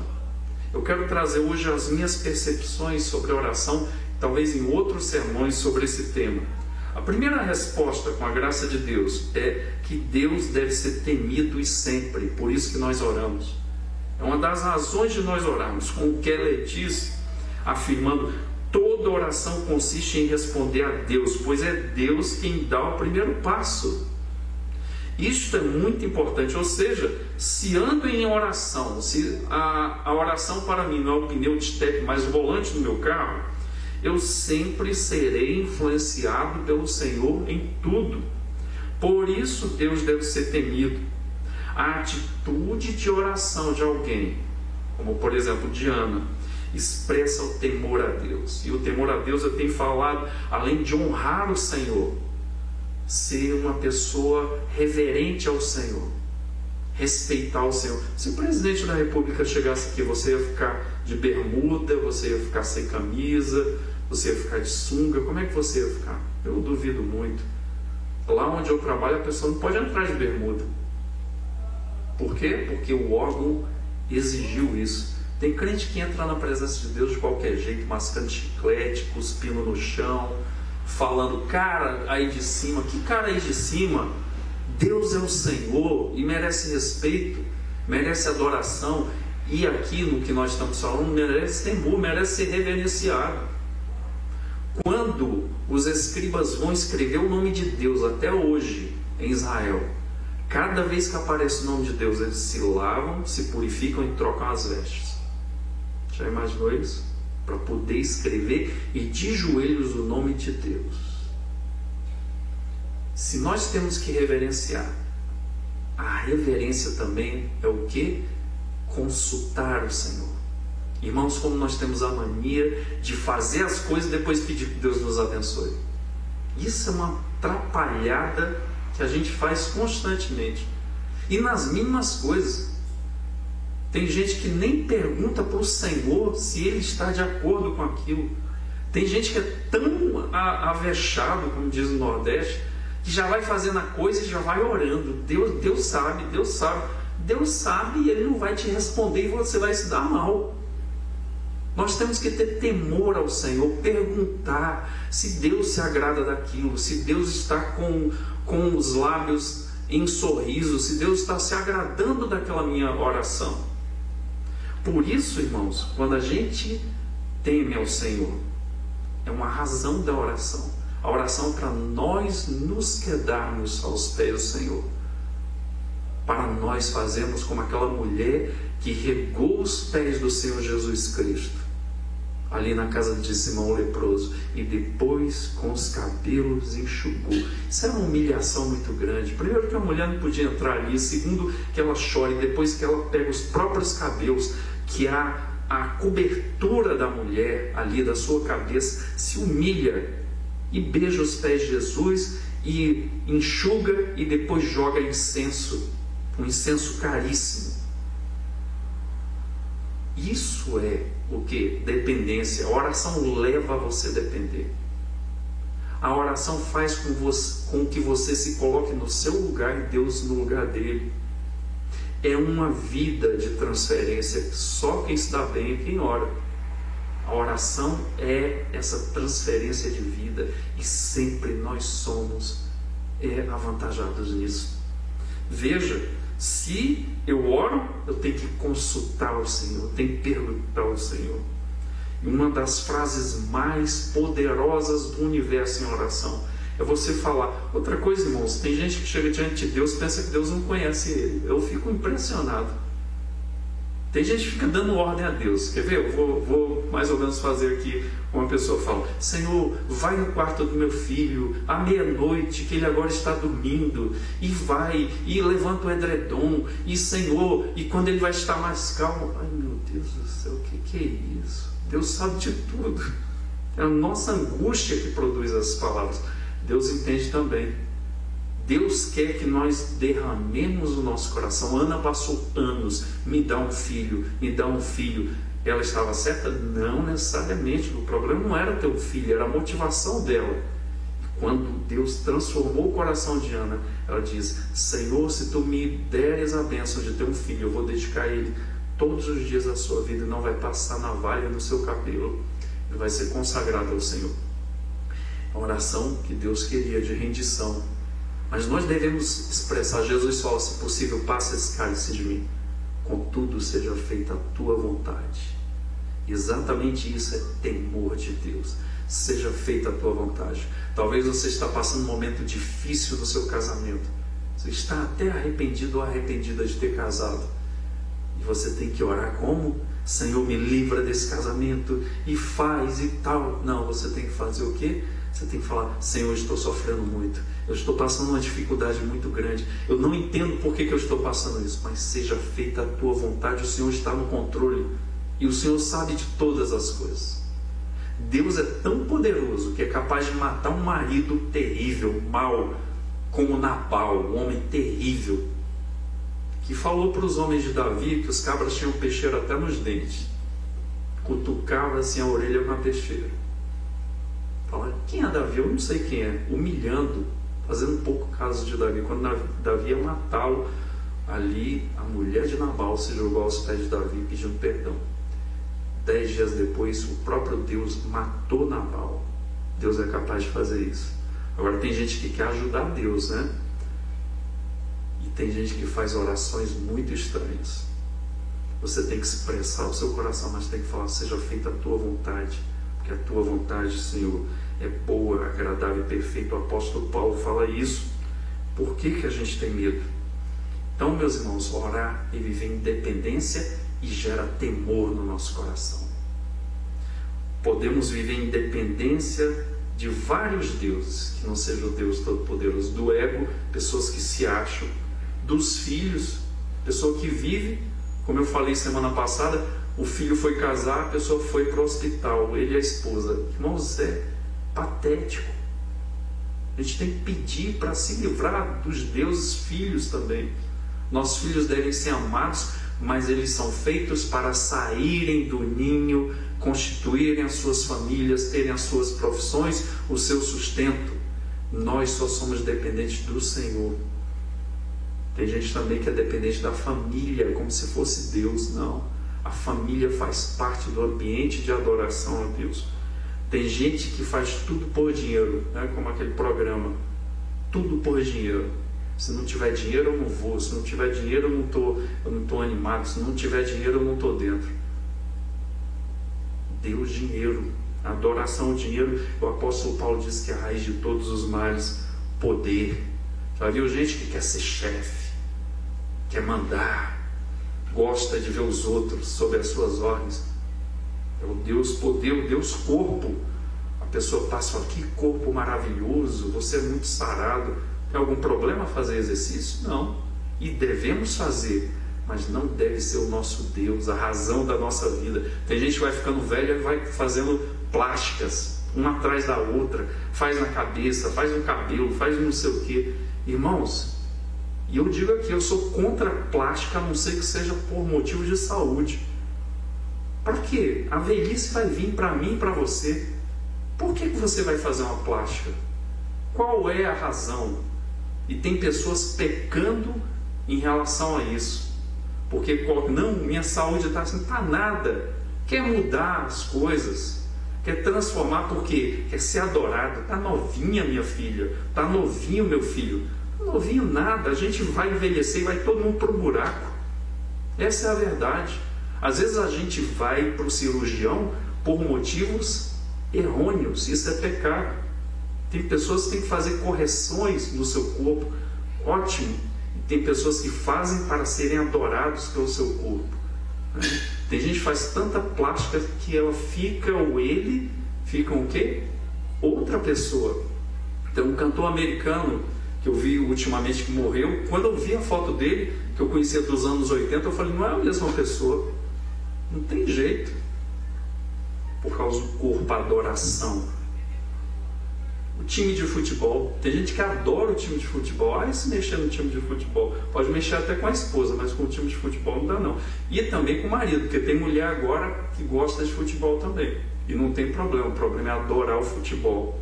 A: Eu quero trazer hoje as minhas percepções sobre a oração, talvez em outros sermões sobre esse tema. A primeira resposta, com a graça de Deus, é que Deus deve ser temido e sempre, por isso que nós oramos. É uma das razões de nós orarmos, como o Keller disse, afirmando: toda oração consiste em responder a Deus, pois é Deus quem dá o primeiro passo. Isto é muito importante, ou seja, se ando em oração, se a oração para mim não é o pneu de estepe, mas o volante do meu carro, eu sempre serei influenciado pelo Senhor em tudo. Por isso Deus deve ser temido. A atitude de oração de alguém, como por exemplo Diana, expressa o temor a Deus. E o temor a Deus, eu tenho falado, além de honrar o Senhor, ser uma pessoa reverente ao Senhor, respeitar o Senhor. Se o presidente da República chegasse aqui, você ia ficar de bermuda, você ia ficar sem camisa, você ia ficar de sunga, como é que você ia ficar? Eu duvido muito. Lá onde eu trabalho, a pessoa não pode entrar de bermuda. Por quê? Porque o órgão exigiu isso. Tem crente que entra na presença de Deus de qualquer jeito, mascando chiclete, cuspindo no chão, falando: cara aí de cima. Que cara aí de cima? Deus é o Senhor e merece respeito, merece adoração. E aqui no que nós estamos falando, merece temor, merece ser reverenciado. Quando os escribas vão escrever o nome de Deus até hoje em Israel, cada vez que aparece o nome de Deus, eles se lavam, se purificam e trocam as vestes. Já imaginou isso? Para poder escrever e de joelhos o nome de Deus. Se nós temos que reverenciar, a reverência também é o que? Consultar o Senhor. Irmãos, como nós temos a mania de fazer as coisas e depois pedir que Deus nos abençoe. Isso é uma atrapalhada que a gente faz constantemente. E nas mínimas coisas. Tem gente que nem pergunta para o Senhor se Ele está de acordo com aquilo. Tem gente que é tão avexado, como diz no Nordeste, que já vai fazendo a coisa e já vai orando. Deus sabe. Deus sabe e Ele não vai te responder e você vai se dar mal. Nós temos que ter temor ao Senhor, perguntar se Deus se agrada daquilo, se Deus está com os lábios em sorriso, se Deus está se agradando daquela minha oração. Por isso, irmãos, quando a gente teme ao Senhor, é uma razão da oração. A oração é para nós nos quedarmos aos pés do Senhor. Para nós fazermos como aquela mulher que regou os pés do Senhor Jesus Cristo, ali na casa de Simão o leproso, e depois com os cabelos enxugou. Isso era uma humilhação muito grande. Primeiro, que a mulher não podia entrar ali. Segundo, que ela chora. E depois que ela pega os próprios cabelos, que a cobertura da mulher ali, da sua cabeça, se humilha e beija os pés de Jesus e enxuga e depois joga incenso, um incenso caríssimo. Isso é o que? Dependência. A oração leva a você a depender. A oração faz com que você se coloque no seu lugar e Deus no lugar dele. É uma vida de transferência. Só quem se dá bem é quem ora. A oração é essa transferência de vida e sempre nós somos avantajados nisso. Veja, se eu oro, eu tenho que consultar o Senhor, eu tenho que perguntar ao Senhor. E uma das frases mais poderosas do universo em oração é você falar. Outra coisa, irmãos, tem gente que chega diante de Deus e pensa que Deus não conhece ele. Eu fico impressionado. Tem gente que fica dando ordem a Deus. Quer ver? Eu vou mais ou menos fazer aqui. Uma pessoa fala: Senhor, vai no quarto do meu filho à meia-noite, que ele agora está dormindo, e vai, e levanta o edredom, e Senhor, e quando ele vai estar mais calmo. Ai, meu Deus do céu, o que é isso? Deus sabe de tudo. É a nossa angústia que produz essas palavras. Deus entende também. Deus quer que nós derramemos o nosso coração. Ana passou anos: me dá um filho, me dá um filho. Ela estava certa? Não necessariamente. O problema não era ter um filho, era a motivação dela. Quando Deus transformou o coração de Ana, ela diz: Senhor, se tu me deres a bênção de ter um filho, eu vou dedicar ele todos os dias da sua vida, e não vai passar navalha no seu cabelo, ele vai ser consagrado ao Senhor. A oração que Deus queria de rendição. Mas nós devemos expressar. Jesus fala: se possível, passa esse cálice de mim, contudo seja feita a tua vontade. Exatamente isso é temor de Deus. Seja feita a tua vontade. Talvez você está passando um momento difícil no seu casamento. Você está até arrependido ou arrependida de ter casado. E você tem que orar como? Senhor, me livra desse casamento e faz e tal. Não, você tem que fazer o quê? Você tem que falar: Senhor, eu estou sofrendo muito, eu estou passando uma dificuldade muito grande, eu não entendo por que eu estou passando isso, mas seja feita a tua vontade. O Senhor está no controle e o Senhor sabe de todas as coisas. Deus é tão poderoso que é capaz de matar um marido terrível, mau, como Nabal, um homem terrível, que falou para os homens de Davi que os cabras tinham peixeiro até nos dentes, cutucava assim a orelha com a peixeira. Fala: quem é Davi? Eu não sei quem é. Humilhando, fazendo pouco caso de Davi. Quando Davi ia matá-lo, ali a mulher de Nabal se jogou aos pés de Davi pedindo perdão. 10 dias depois, o próprio Deus matou Nabal. Deus é capaz de fazer isso. Agora, tem gente que quer ajudar Deus, né? E tem gente que faz orações muito estranhas. Você tem que expressar o seu coração, mas tem que falar: seja feita a tua vontade, porque a tua vontade, Senhor, é boa, agradável e perfeita. O apóstolo Paulo fala isso. Por que a gente tem medo? Então, meus irmãos, orar e viver em dependência e gera temor no nosso coração. Podemos viver em dependência de vários deuses, que não seja o Deus Todo-Poderoso, do ego, pessoas que se acham, dos filhos, pessoa que vive, como eu falei semana passada, o filho foi casar, a pessoa foi para o hospital, ele e a esposa. Irmãos, é patético. A gente tem que pedir para se livrar dos deuses filhos também. Nossos filhos devem ser amados, mas eles são feitos para saírem do ninho, constituírem as suas famílias, terem as suas profissões, o seu sustento. Nós só somos dependentes do Senhor. Tem gente também que é dependente da família, como se fosse Deus. Não. A família faz parte do ambiente de adoração a Deus. Tem gente que faz tudo por dinheiro, né? Como aquele programa, tudo por dinheiro. Se não tiver dinheiro eu não vou, se não tiver dinheiro eu não estou animado, se não tiver dinheiro eu não estou dentro. Deus, dinheiro, adoração ao dinheiro. O apóstolo Paulo diz que é a raiz de todos os males, poder. Já viu gente que quer ser chefe, quer mandar, gosta de ver os outros sob as suas ordens. É o Deus poder, o Deus corpo. A pessoa passa e fala: que corpo maravilhoso, você é muito sarado. Tem algum problema fazer exercício? Não. E devemos fazer, mas não deve ser o nosso Deus, a razão da nossa vida. Tem gente que vai ficando velha e vai fazendo plásticas, uma atrás da outra, faz na cabeça, faz no cabelo, faz não sei o quê. Irmãos, e eu digo aqui, eu sou contra a plástica, a não ser que seja por motivo de saúde. Para quê? A velhice vai vir para mim e para você. Por que você vai fazer uma plástica? Qual é a razão? E tem pessoas pecando em relação a isso. Porque, não, minha saúde está assim, está nada. Quer mudar as coisas, quer transformar, porque quer ser adorado. Está novinha minha filha, está novinho meu filho. Novinho nada, a gente vai envelhecer e vai todo mundo para o buraco. Essa é a verdade. Às vezes a gente vai para o cirurgião por motivos errôneos, isso é pecado. Tem pessoas que têm que fazer correções no seu corpo, ótimo. E tem pessoas que fazem para serem adorados pelo seu corpo. Tem gente que faz tanta plástica que ela fica, ou ele, ficam o quê? Outra pessoa. Tem um cantor americano que eu vi ultimamente que morreu. Quando eu vi a foto dele, que eu conhecia dos anos 80, eu falei, não é a mesma pessoa. Não tem jeito. Por causa do corpo, a adoração. O time de futebol, tem gente que adora o time de futebol. Se mexer no time de futebol, pode mexer até com a esposa, mas com o time de futebol não dá não. E também com o marido, porque tem mulher agora que gosta de futebol também, e não tem problema. O problema é adorar o futebol.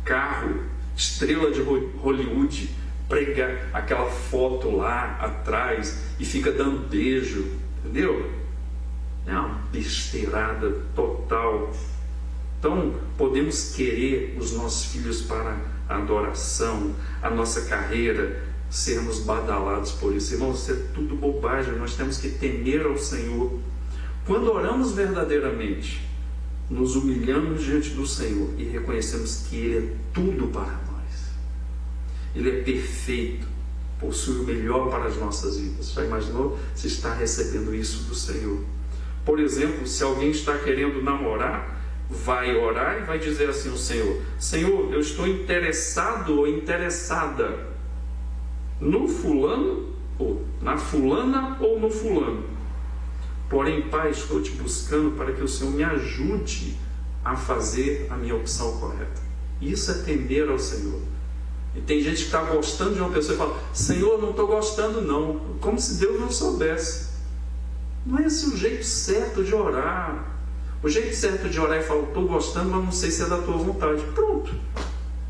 A: Carro, estrela de Hollywood, prega aquela foto lá atrás e fica dando beijo, entendeu? É uma besteirada total. Então, podemos querer os nossos filhos para a adoração, a nossa carreira, sermos badalados por isso. Irmãos, isso é tudo bobagem. Nós temos que temer ao Senhor. Quando oramos verdadeiramente, nos humilhamos diante do Senhor e reconhecemos que Ele é tudo para nós. Ele é perfeito, possui o melhor para as nossas vidas. Já imaginou se está recebendo isso do Senhor? Por exemplo, se alguém está querendo namorar, vai orar e vai dizer assim ao Senhor: Senhor, eu estou interessado ou interessada no fulano, ou na fulana ou no fulano. Porém, Pai, estou te buscando para que o Senhor me ajude a fazer a minha opção correta. Isso é temer ao Senhor. E tem gente que está gostando de uma pessoa e fala: Senhor, não estou gostando não. Como se Deus não soubesse. Não é esse o jeito certo de orar. O jeito certo de orar é falar: estou gostando, mas não sei se é da tua vontade. Pronto,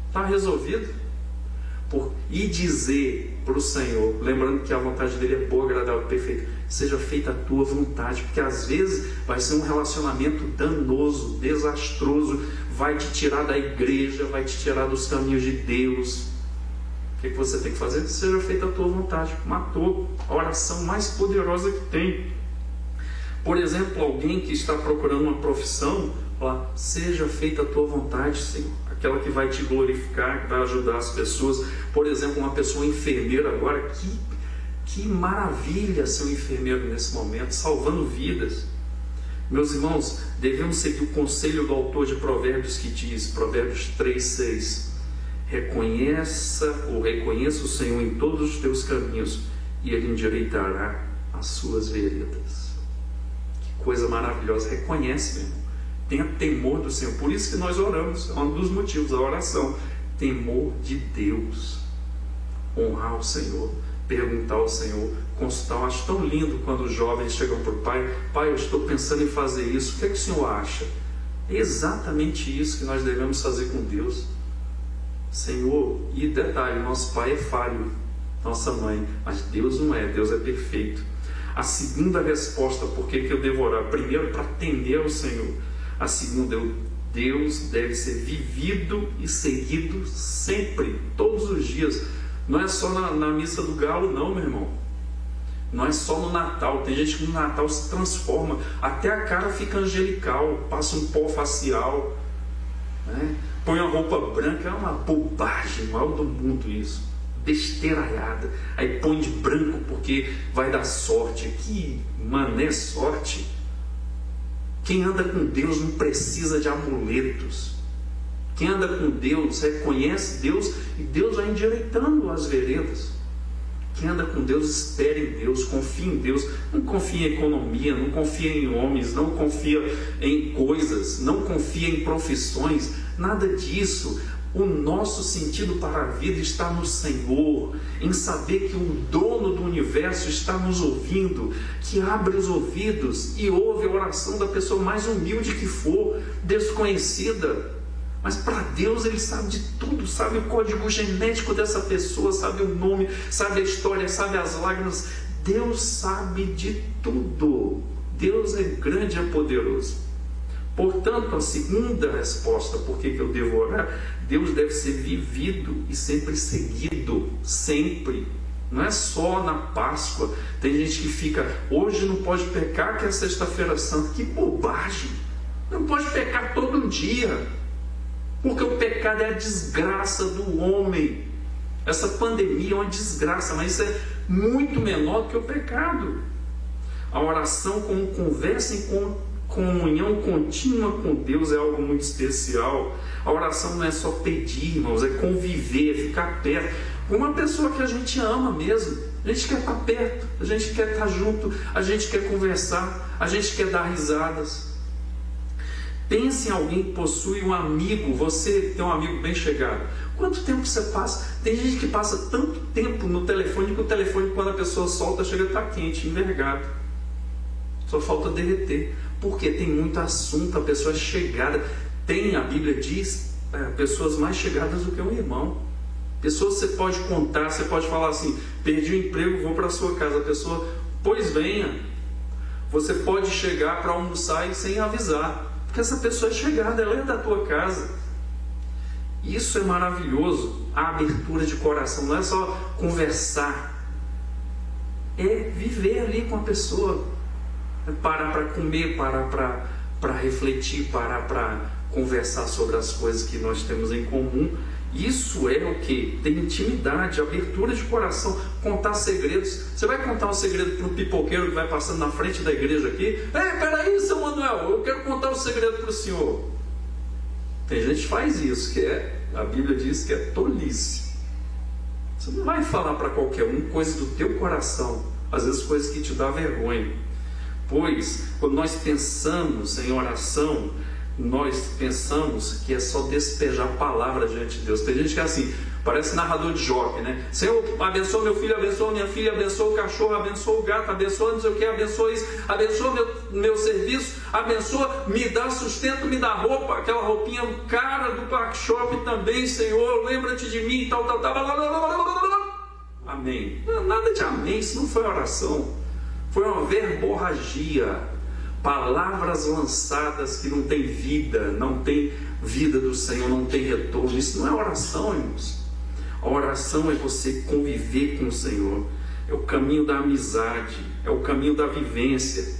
A: está resolvido. E dizer para o Senhor, lembrando que a vontade dele é boa, agradável e perfeita: seja feita a tua vontade. Porque às vezes vai ser um relacionamento danoso, desastroso, vai te tirar da igreja, vai te tirar dos caminhos de Deus. O que você tem que fazer? Seja feita a tua vontade. Matou a oração mais poderosa que tem. Por exemplo, alguém que está procurando uma profissão, fala: seja feita a tua vontade, Senhor. Aquela que vai te glorificar, que vai ajudar as pessoas. Por exemplo, uma pessoa enfermeira agora, que maravilha ser um enfermeiro nesse momento, salvando vidas. Meus irmãos, devemos seguir o conselho do autor de Provérbios que diz, Provérbios 3:6, reconheça o Senhor em todos os teus caminhos e Ele endireitará as suas veredas. Que coisa maravilhosa. Reconhece, meu irmão. Tenha temor do Senhor. Por isso que nós oramos. É um dos motivos da oração. Temor de Deus. Honrar o Senhor. Perguntar ao Senhor. Consultar. Eu acho tão lindo quando os jovens chegam para o pai: pai, eu estou pensando em fazer isso. O que é que o Senhor acha? É exatamente isso que nós devemos fazer com Deus. Senhor, e detalhe, nosso pai é falho, nossa mãe, mas Deus não é. Deus é perfeito. A segunda resposta, por que eu devo orar? Primeiro, para temer ao Senhor. A segunda, Deus deve ser vivido e seguido sempre, todos os dias. Não é só na missa do galo não, meu irmão. Não é só no Natal. Tem gente que no Natal se transforma, até a cara fica angelical, passa um pó facial, né? Põe uma roupa branca. É uma bobagem, mal do mundo isso, besteiraiada. Aí põe de branco porque vai dar sorte. Que mané sorte. Quem anda com Deus não precisa de amuletos. Quem anda com Deus reconhece Deus e Deus vai endireitando as veredas. Quem anda com Deus espera em Deus, confia em Deus. Não confia em economia, não confia em homens, não confia em coisas, não confia em profissões, nada disso. O nosso sentido para a vida está no Senhor, em saber que o dono do universo está nos ouvindo, que abre os ouvidos e ouve a oração da pessoa mais humilde que for, desconhecida. Mas para Deus Ele sabe de tudo, sabe o código genético dessa pessoa, sabe o nome, sabe a história, sabe as lágrimas. Deus sabe de tudo. Deus é grande e é poderoso. Portanto, a segunda resposta, por que eu devo orar? Deus deve ser vivido e sempre seguido, sempre. Não é só na Páscoa. Tem gente que fica: hoje não pode pecar, que é sexta-feira santa. Que bobagem! Não pode pecar todo dia, porque o pecado é a desgraça do homem. Essa pandemia é uma desgraça, mas isso é muito menor do que o pecado. A oração como conversa em comunhão contínua com Deus é algo muito especial. A oração não é só pedir, irmãos, é conviver, é ficar perto. Uma pessoa que a gente ama mesmo. A gente quer estar perto, a gente quer estar junto, a gente quer conversar, a gente quer dar risadas. Pense em alguém que possui um amigo, você tem um amigo bem chegado. Quanto tempo você passa? Tem gente que passa tanto tempo no telefone que o telefone, quando a pessoa solta, chega a estar quente, envergado. Só falta derreter. Porque tem muito assunto, a pessoa é chegada. A Bíblia diz, pessoas mais chegadas do que um irmão. Pessoas que você pode contar, você pode falar assim: perdi o emprego, vou para a sua casa. A pessoa, pois venha. Você pode chegar para almoçar e sem avisar, porque essa pessoa é chegada, ela é da tua casa. Isso é maravilhoso. A abertura de coração não é só conversar, é viver ali com a pessoa. É parar para comer, parar para refletir, parar para conversar sobre as coisas que nós temos em comum. Isso é o que? Tem intimidade, abertura de coração, contar segredos. Você vai contar um segredo para um pipoqueiro que vai passando na frente da igreja aqui? Peraí, seu Manuel, eu quero contar um segredo para o senhor. Tem gente que faz isso, a Bíblia diz que é tolice. Você não vai falar para qualquer um coisas do teu coração, às vezes coisas que te dá vergonha. Pois, quando nós pensamos em oração, nós pensamos que é só despejar palavra diante de Deus. Tem gente que é assim, parece narrador de jockey, né? Senhor, abençoa meu filho, abençoa minha filha, abençoa o cachorro, abençoa o gato, abençoa não sei o que, abençoa isso, abençoa meu serviço, abençoa, me dá sustento, me dá roupa, aquela roupinha cara do Park Shop também, Senhor, lembra-te de mim, tal. Amém. Nada de amém, isso não foi oração, foi uma verborragia. Palavras lançadas que não tem vida, não tem vida do Senhor, não tem retorno. Isso não é oração, irmãos. A oração é você conviver com o Senhor. É o caminho da amizade, é o caminho da vivência.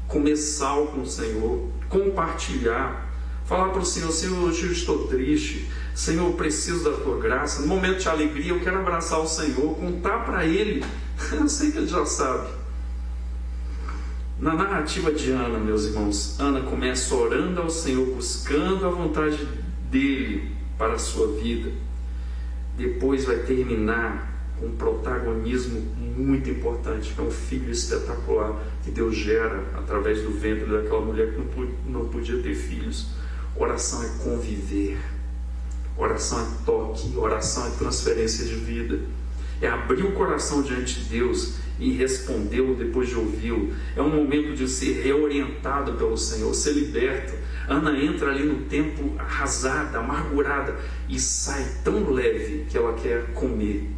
A: Comer sal com o Senhor, compartilhar, falar para o Senhor: Senhor, hoje eu estou triste, Senhor, eu preciso da tua graça. No momento de alegria eu quero abraçar o Senhor, contar para Ele. Eu sei que Ele já sabe. Na narrativa de Ana, meus irmãos, Ana começa orando ao Senhor, buscando a vontade dEle para a sua vida. Depois vai terminar com um protagonismo muito importante, que é um filho espetacular que Deus gera através do ventre daquela mulher que não podia ter filhos. Oração é conviver, oração é toque, oração é transferência de vida, é abrir o coração diante de Deus e respondê-lo depois de ouvi-lo. É um momento de ser reorientado pelo Senhor, ser liberto. Ana entra ali no templo arrasada, amargurada, e sai tão leve que ela quer comer.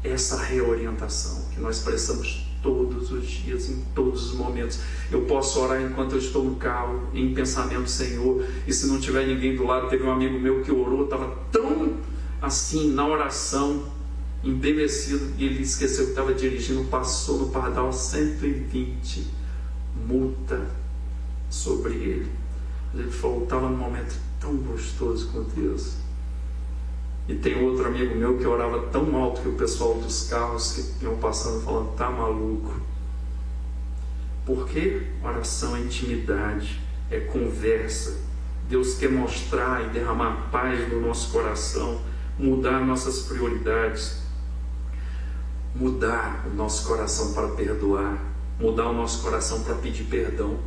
A: Essa reorientação que nós precisamos todos os dias, em todos os momentos. Eu posso orar enquanto eu estou no carro, em pensamento: Senhor, e se não tiver ninguém do lado. Teve um amigo meu que orou, estava tão assim na oração, embevecido, e ele esqueceu que estava dirigindo, passou no pardal 120 multa sobre ele. Ele falou: estava num momento tão gostoso com Deus. E tem outro amigo meu que orava tão alto que o pessoal dos carros que iam passando falando: tá maluco. Porque oração é intimidade, é conversa. Deus quer mostrar e derramar paz no nosso coração, mudar nossas prioridades, mudar o nosso coração para perdoar, mudar o nosso coração para pedir perdão,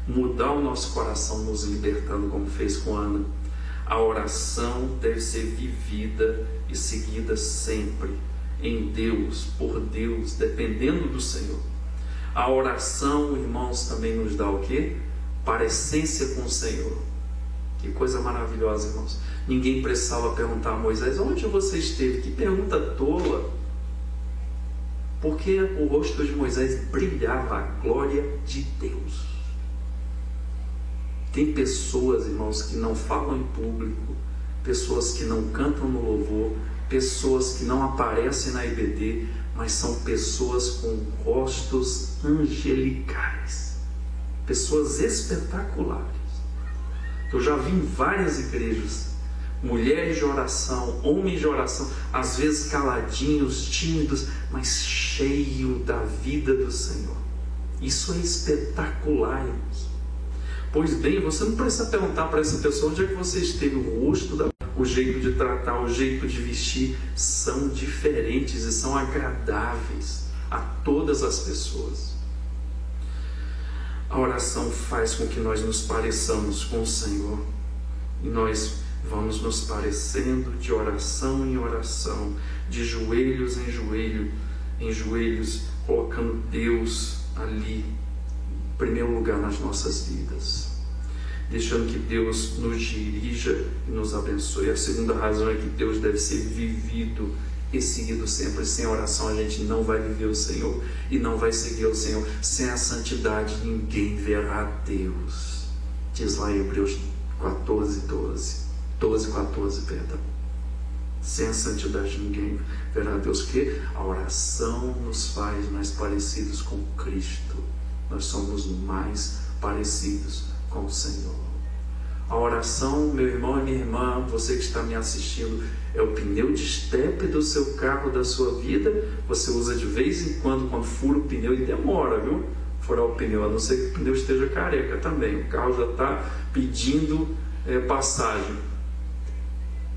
A: mudar o nosso coração nos libertando, como fez com Ana. A oração deve ser vivida e seguida sempre em Deus, por Deus, dependendo do Senhor. A oração, irmãos, também nos dá o quê? Parecência com o Senhor. Que coisa maravilhosa, irmãos. Ninguém precisava perguntar a Moisés: onde você esteve? Que pergunta tola. Porque o rosto de Moisés brilhava a glória de Deus. Tem pessoas, irmãos, que não falam em público, pessoas que não cantam no louvor, pessoas que não aparecem na IBD, mas são pessoas com rostos angelicais, pessoas espetaculares. Eu já vi em várias igrejas mulheres de oração, homens de oração, às vezes caladinhos, tímidos, mas cheio da vida do Senhor. Isso é espetacular, irmãos. Pois bem, você não precisa perguntar para essa pessoa onde é que você esteve. O rosto, o jeito de tratar, o jeito de vestir são diferentes e são agradáveis a todas as pessoas. A oração faz com que nós nos pareçamos com o Senhor. E nós vamos nos parecendo de oração em oração, de joelhos em joelhos, colocando Deus ali em primeiro lugar nas nossas vidas, deixando que Deus nos dirija e nos abençoe. A segunda razão é que Deus deve ser vivido e seguido sempre. Sem oração a gente não vai viver o Senhor e não vai seguir o Senhor. Sem a santidade ninguém verá Deus. Diz lá em Hebreus 12:14, perdão. Sem a santidade ninguém verá Deus. Que a oração nos faz mais parecidos com Cristo. Nós somos mais parecidos com o Senhor. A oração, meu irmão e minha irmã, você que está me assistindo, é o pneu de estepe do seu carro, da sua vida. Você usa de vez em quando fura o pneu, e demora, viu? Furar o pneu, a não ser que o pneu esteja careca também. O carro já está pedindo passagem.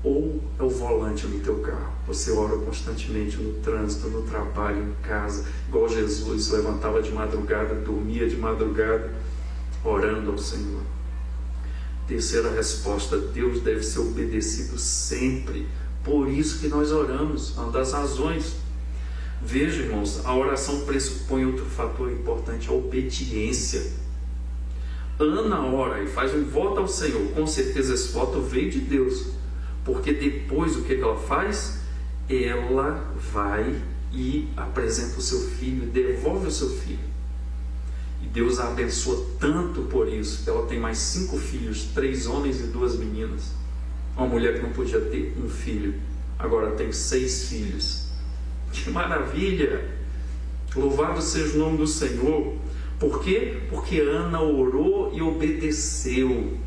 A: Ou é o volante do teu carro. Você ora constantemente no trânsito, no trabalho, em casa, igual Jesus levantava de madrugada, dormia de madrugada, orando ao Senhor. Terceira resposta: Deus deve ser obedecido sempre. Por isso que nós oramos, uma das razões. Veja, irmãos, a oração pressupõe outro fator importante, a obediência. Ana ora e faz um voto ao Senhor. Com certeza esse voto veio de Deus, porque depois o que ela faz? Ela vai e apresenta o seu filho, devolve o seu filho. E Deus a abençoa tanto por isso, que ela tem mais 5 filhos, 3 homens e 2 meninas. Uma mulher que não podia ter um filho, agora tem 6 filhos. Que maravilha! Louvado seja o nome do Senhor. Por quê? Porque Ana orou e obedeceu.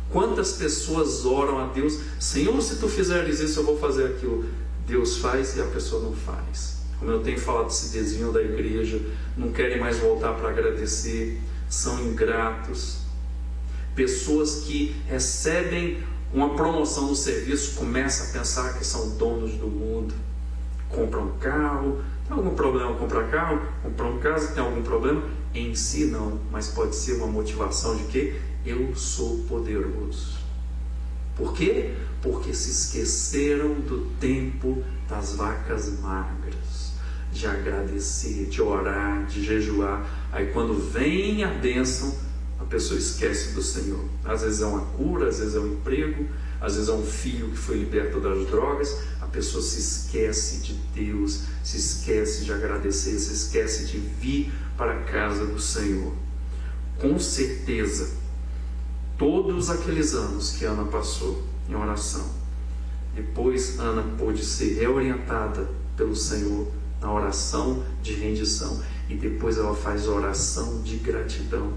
A: Quantas pessoas oram a Deus: Senhor, se tu fizeres isso, eu vou fazer aquilo. Deus faz e a pessoa não faz. Como eu tenho falado, se desviam da igreja, não querem mais voltar para agradecer, são ingratos. Pessoas que recebem uma promoção no serviço começam a pensar que são donos do mundo. Compram um carro, tem algum problema comprar carro? Comprar uma casa, tem algum problema? Em si não, mas pode ser uma motivação de quê? Eu sou poderoso. Por quê? Porque se esqueceram do tempo das vacas magras, de agradecer, de orar, de jejuar. Aí quando vem a bênção, a pessoa esquece do Senhor. Às vezes é uma cura, às vezes é um emprego, às vezes é um filho que foi liberto das drogas. A pessoa se esquece de Deus, se esquece de agradecer, se esquece de vir para a casa do Senhor. Com certeza, todos aqueles anos que Ana passou em oração, depois Ana pôde ser reorientada pelo Senhor na oração de rendição, e depois ela faz oração de gratidão.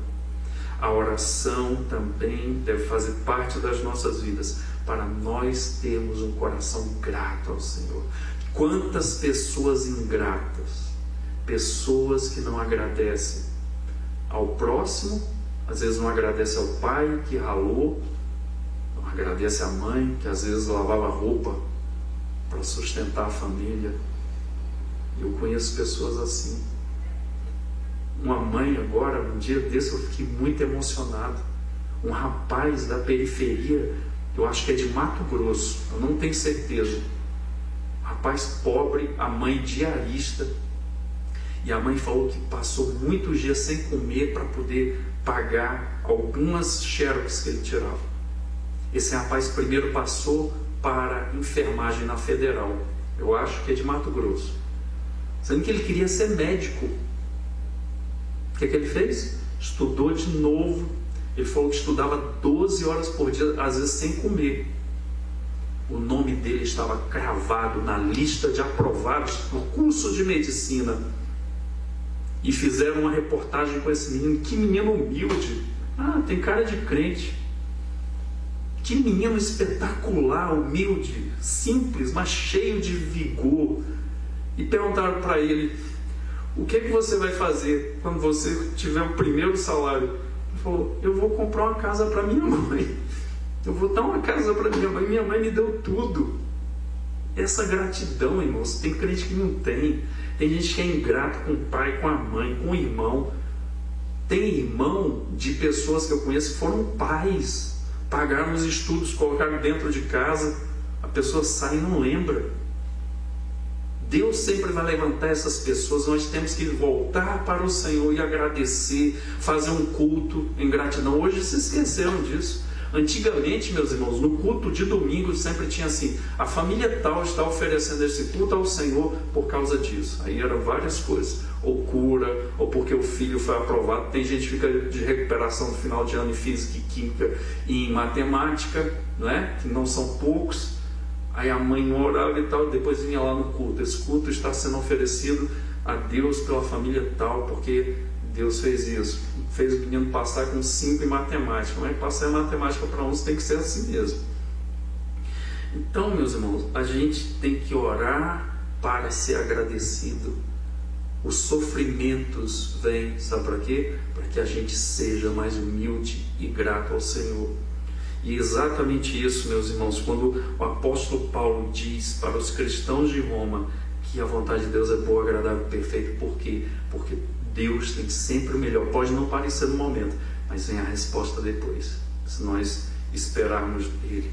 A: A oração também deve fazer parte das nossas vidas, para nós termos um coração grato ao Senhor. Quantas pessoas ingratas, pessoas que não agradecem ao próximo, às vezes não agradece ao pai que ralou, não agradece à mãe que às vezes lavava roupa para sustentar a família. Eu conheço pessoas assim. Uma mãe agora, um dia desse eu fiquei muito emocionado. Um rapaz da periferia, eu acho que é de Mato Grosso, eu não tenho certeza. Rapaz pobre, a mãe diarista, e a mãe falou que passou muitos dias sem comer para poder pagar algumas xerox que ele tirava. Esse rapaz primeiro passou para enfermagem na Federal, eu acho que é de Mato Grosso, sendo que ele queria ser médico. O que ele fez? Estudou de novo. Ele falou que estudava 12 horas por dia, às vezes sem comer. O nome dele estava cravado na lista de aprovados no curso de medicina. E fizeram uma reportagem com esse menino. Que menino humilde. Ah, tem cara de crente. Que menino espetacular, humilde, simples, mas cheio de vigor. E perguntaram para ele: o que é que você vai fazer quando você tiver o primeiro salário? Ele falou: eu vou comprar uma casa para minha mãe. Eu vou dar uma casa para minha mãe. Minha mãe me deu tudo. Essa gratidão, irmãos, tem crente que não tem. Tem gente que é ingrato com o pai, com a mãe, com o irmão. Tem irmão de pessoas que eu conheço que foram pais, pagaram os estudos, colocaram dentro de casa, a pessoa sai e não lembra. Deus sempre vai levantar essas pessoas. Nós temos que voltar para o Senhor e agradecer, fazer um culto em gratidão. Hoje se esqueceram disso. Antigamente, meus irmãos, no culto de domingo sempre tinha assim: a família tal está oferecendo esse culto ao Senhor por causa disso. Aí eram várias coisas, ou cura, ou porque o filho foi aprovado. Tem gente que fica de recuperação no final de ano em física e química e em matemática, não é? Que não são poucos. Aí a mãe não orava e tal, depois vinha lá no culto: esse culto está sendo oferecido a Deus pela família tal, porque Deus fez isso, fez o menino passar com 5 em matemática. Mas passar em matemática para uns tem que ser assim mesmo. Então, meus irmãos, a gente tem que orar para ser agradecido. Os sofrimentos vêm, sabe para quê? Para que a gente seja mais humilde e grato ao Senhor. E exatamente isso, meus irmãos, quando o apóstolo Paulo diz para os cristãos de Roma que a vontade de Deus é boa, agradável e perfeita. Por quê? Porque Deus tem sempre o melhor. Pode não parecer no momento, mas vem a resposta depois, se nós esperarmos dele.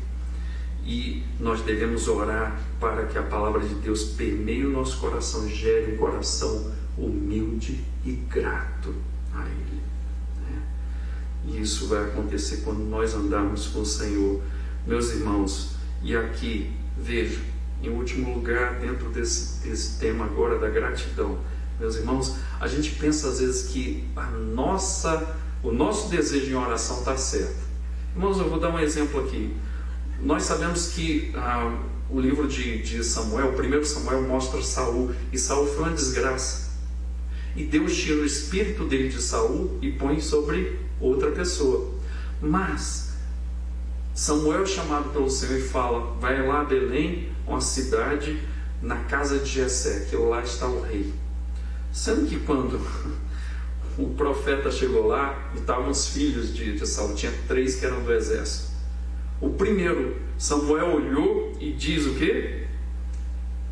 A: E nós devemos orar para que a palavra de Deus permeie o nosso coração, gere um coração humilde e grato a Ele, né? E isso vai acontecer quando nós andarmos com o Senhor, meus irmãos. E aqui, veja, em último lugar, dentro desse tema agora da gratidão, meus irmãos, a gente pensa às vezes que o nosso desejo em oração está certo. Irmãos, eu vou dar um exemplo aqui. Nós sabemos que o livro de Samuel, o primeiro Samuel, mostra Saul, e Saul foi uma desgraça. E Deus tira o espírito dele de Saul e põe sobre outra pessoa. Mas Samuel é chamado pelo Senhor e fala: vai lá a Belém, uma cidade, na casa de Jessé, que lá está o rei. Sendo que quando o profeta chegou lá, e estavam os filhos de Saul, tinha 3 que eram do exército. O primeiro, Samuel olhou e diz o quê?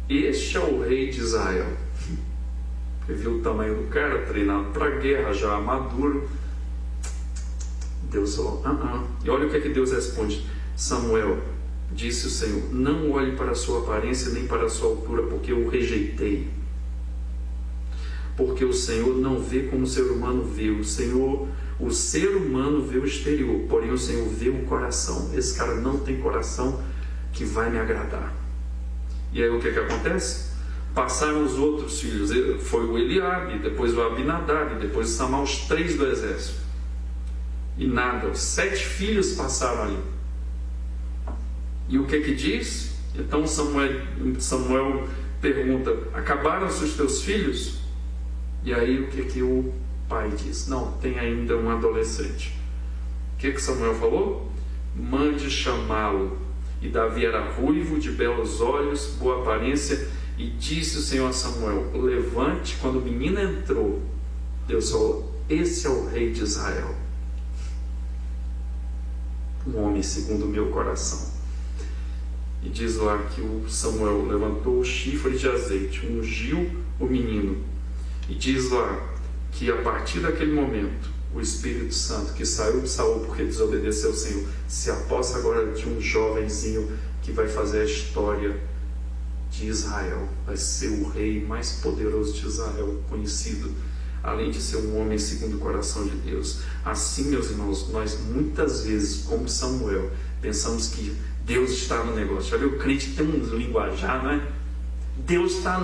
A: Este é o rei de Israel. Ele viu o tamanho do cara, treinado para a guerra, já maduro. Deus falou: E olha o que é que Deus responde: Samuel, disse o Senhor, não olhe para a sua aparência nem para a sua altura, porque eu o rejeitei. Porque o Senhor não vê como o ser humano vê. O ser humano vê o exterior, porém o Senhor vê o coração. Esse cara não tem coração que vai me agradar. E aí o que acontece? Passaram os outros filhos. Foi o Eliabe, depois o Abinadab, depois o Samar, os 3 do exército. E nada, os 7 filhos passaram ali. E o que diz? Então Samuel pergunta: acabaram-se os teus filhos? E aí o que o pai diz? Não, tem ainda um adolescente. O que Samuel falou? Mande chamá-lo. E Davi era ruivo, de belos olhos, boa aparência. E disse o Senhor a Samuel: levante. Quando o menino entrou, Deus falou: esse é o rei de Israel, um homem segundo o meu coração. E diz lá que o Samuel levantou o chifre de azeite, ungiu o menino. E diz lá que a partir daquele momento, o Espírito Santo, que saiu de Saul porque desobedeceu ao Senhor, se aposta agora de um jovenzinho que vai fazer a história de Israel. Vai ser o rei mais poderoso de Israel, conhecido, além de ser um homem segundo o coração de Deus. Assim, meus irmãos, nós muitas vezes, como Samuel, pensamos que Deus está no negócio. Já viu, o crente tem um linguajar, não é? Deus está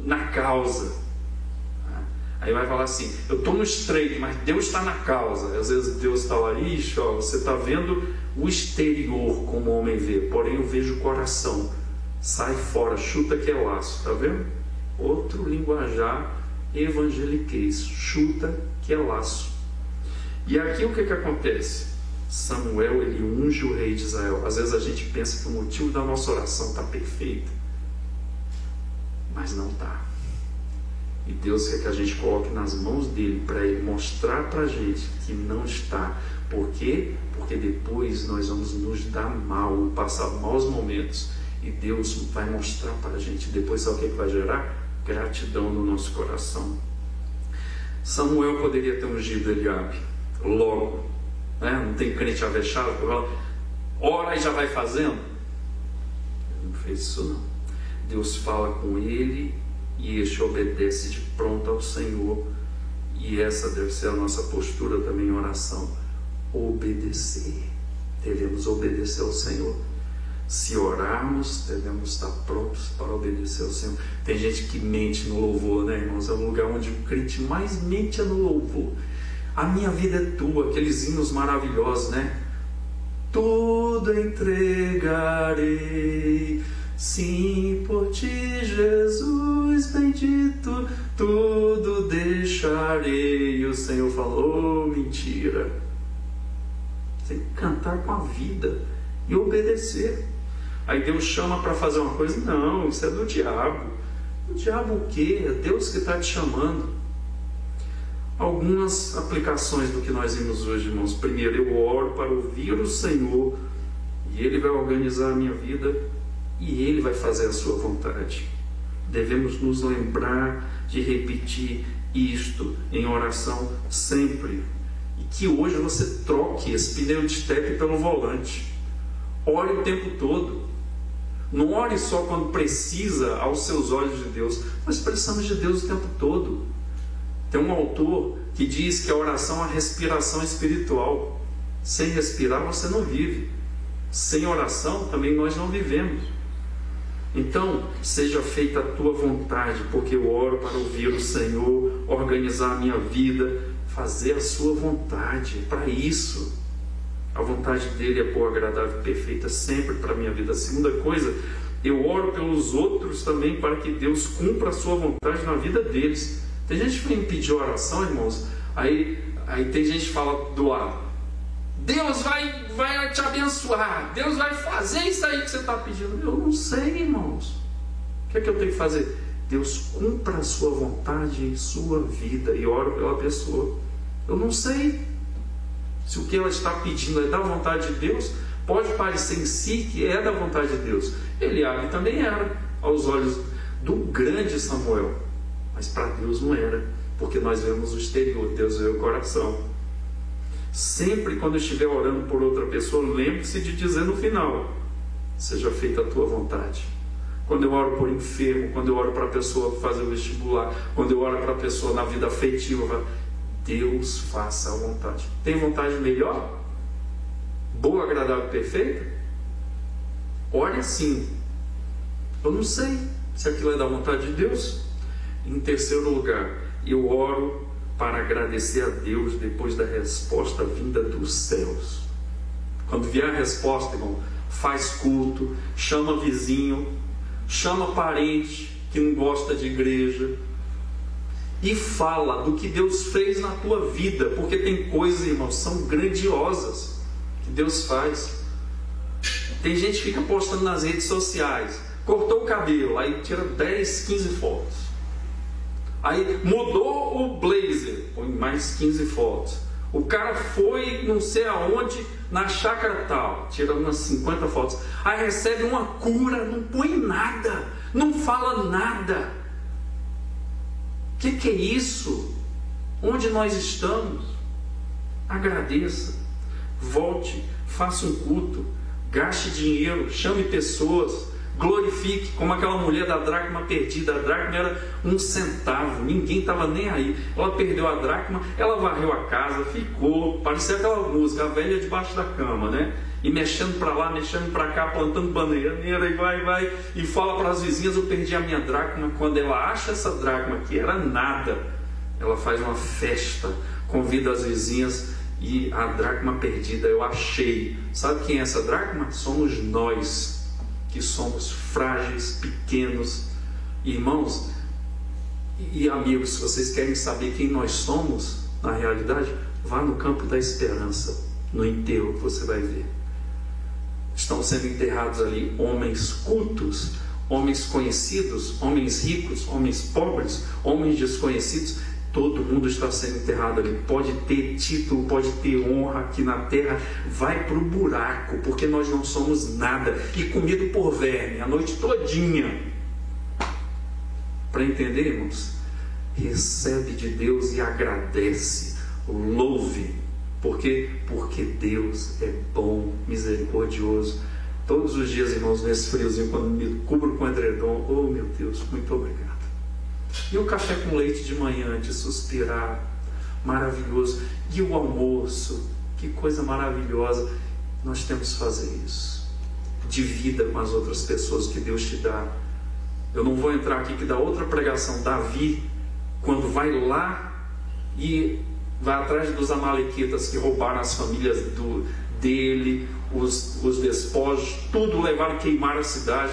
A: na causa. Aí vai falar assim: eu estou no estreito, mas Deus está na causa. Às vezes Deus está lá: ixi, ó, você está vendo o exterior como o homem vê, porém eu vejo o coração. Sai fora, chuta que é laço. Está vendo? Outro linguajar evangeliquez: chuta que é laço. E aqui o que acontece? Samuel, ele unge o rei de Israel. Às vezes a gente pensa que o motivo da nossa oração está perfeito, mas não está. E Deus quer que a gente coloque nas mãos dele para ele mostrar para a gente que não está. Por quê? Porque depois nós vamos nos dar mal, passar maus momentos, e Deus vai mostrar para a gente. Depois sabe o que vai gerar? Gratidão no nosso coração. Samuel poderia ter ungido Eliabe logo, né? Não tem crente avexado que fala, ora e já vai fazendo. Ele não fez isso não. Deus fala com ele e este obedece de pronto ao Senhor. E essa deve ser a nossa postura também em oração. Obedecer. Devemos obedecer ao Senhor. Se orarmos, devemos estar prontos para obedecer ao Senhor. Tem gente que mente no louvor, né, irmãos? É um lugar onde o crente mais mente é no louvor. A minha vida é tua, aqueles hinos maravilhosos, né? Tudo entregarei, sim, por ti, Jesus bendito, tudo deixarei. E o Senhor falou, mentira. Tem que cantar com a vida e obedecer. Aí Deus chama para fazer uma coisa, não, isso é do diabo. O diabo o quê? É Deus que está te chamando. Algumas aplicações do que nós vimos hoje, irmãos. Primeiro, eu oro para ouvir o Senhor, e Ele vai organizar a minha vida, e Ele vai fazer a sua vontade. Devemos nos lembrar de repetir isto em oração sempre. E que hoje você troque esse pneu de estepe pelo volante. Ore o tempo todo. Não ore só quando precisa aos seus olhos de Deus. Nós precisamos de Deus o tempo todo. Tem um autor que diz que a oração é a respiração espiritual. Sem respirar você não vive. Sem oração também nós não vivemos. Então, seja feita a tua vontade, porque eu oro para ouvir o Senhor, organizar a minha vida, fazer a sua vontade. Para isso, a vontade dele é boa, agradável e perfeita sempre para a minha vida. A segunda coisa, eu oro pelos outros também para que Deus cumpra a sua vontade na vida deles. Tem gente que vem pedir oração, irmãos, aí tem gente que fala do lado, Deus vai te abençoar, Deus vai fazer isso aí que você está pedindo. Eu não sei, irmãos. O que é que eu tenho que fazer? Deus cumpra a sua vontade em sua vida, e oro pela pessoa. Eu não sei se o que ela está pedindo é da vontade de Deus. Pode parecer em si que é da vontade de Deus. Eliabe também era, aos olhos do grande Samuel, mas para Deus não era, porque nós vemos o exterior, Deus vê o coração. Sempre quando eu estiver orando por outra pessoa, lembre-se de dizer no final, seja feita a tua vontade. Quando eu oro por enfermo, quando eu oro para a pessoa fazer o vestibular, quando eu oro para a pessoa na vida afetiva, Deus faça a vontade. Tem vontade melhor? Boa, agradável e perfeita? Ore assim. Eu não sei se aquilo é da vontade de Deus. Em terceiro lugar, eu oro para agradecer a Deus depois da resposta vinda dos céus. Quando vier a resposta, irmão, faz culto, chama vizinho, chama parente que não gosta de igreja e fala do que Deus fez na tua vida, porque tem coisas, irmãos, são grandiosas que Deus faz. Tem gente que fica postando nas redes sociais, cortou o cabelo, aí tira 10, 15 fotos. Aí mudou o blazer, põe mais 15 fotos. O cara foi não sei aonde, na chácara tal, tira umas 50 fotos. Aí recebe uma cura, não põe nada, não fala nada. O que é isso? Onde nós estamos? Agradeça, volte, faça um culto, gaste dinheiro, chame pessoas, glorifique, como aquela mulher da dracma perdida. A dracma era 1 centavo, ninguém estava nem aí. Ela perdeu a dracma, ela varreu a casa, ficou, parecia aquela música, a velha debaixo da cama, né? E mexendo para lá, mexendo para cá, plantando bananeira, e vai, e fala para as vizinhas, eu perdi a minha dracma. Quando ela acha essa dracma, que era nada, ela faz uma festa, convida as vizinhas, e a dracma perdida eu achei. Sabe quem é essa dracma? Somos nós, que somos frágeis, pequenos. Irmãos e amigos, se vocês querem saber quem nós somos na realidade, vá no campo da esperança. no enterro que você vai ver. Estão sendo enterrados ali homens cultos, homens conhecidos, homens ricos, homens pobres, homens desconhecidos. Todo mundo está sendo enterrado ali. Pode ter título, pode ter honra aqui na terra, vai para o buraco, porque nós não somos nada, e comido por verme a noite todinha. Para entender, irmãos, recebe de Deus e agradece, louve. Por quê? Porque Deus é bom, misericordioso. Todos os dias, irmãos, nesse friozinho, quando me cubro com edredom, oh meu Deus, muito obrigado. E o café com leite de manhã, de suspirar, maravilhoso. E o almoço, que coisa maravilhosa. Nós temos que fazer isso. Divida com as outras pessoas que Deus te dá. Eu não vou entrar aqui, que dá outra pregação. Davi, quando vai lá e vai atrás dos amalequitas que roubaram as famílias dele, os despojos, tudo levaram a queimar a cidade,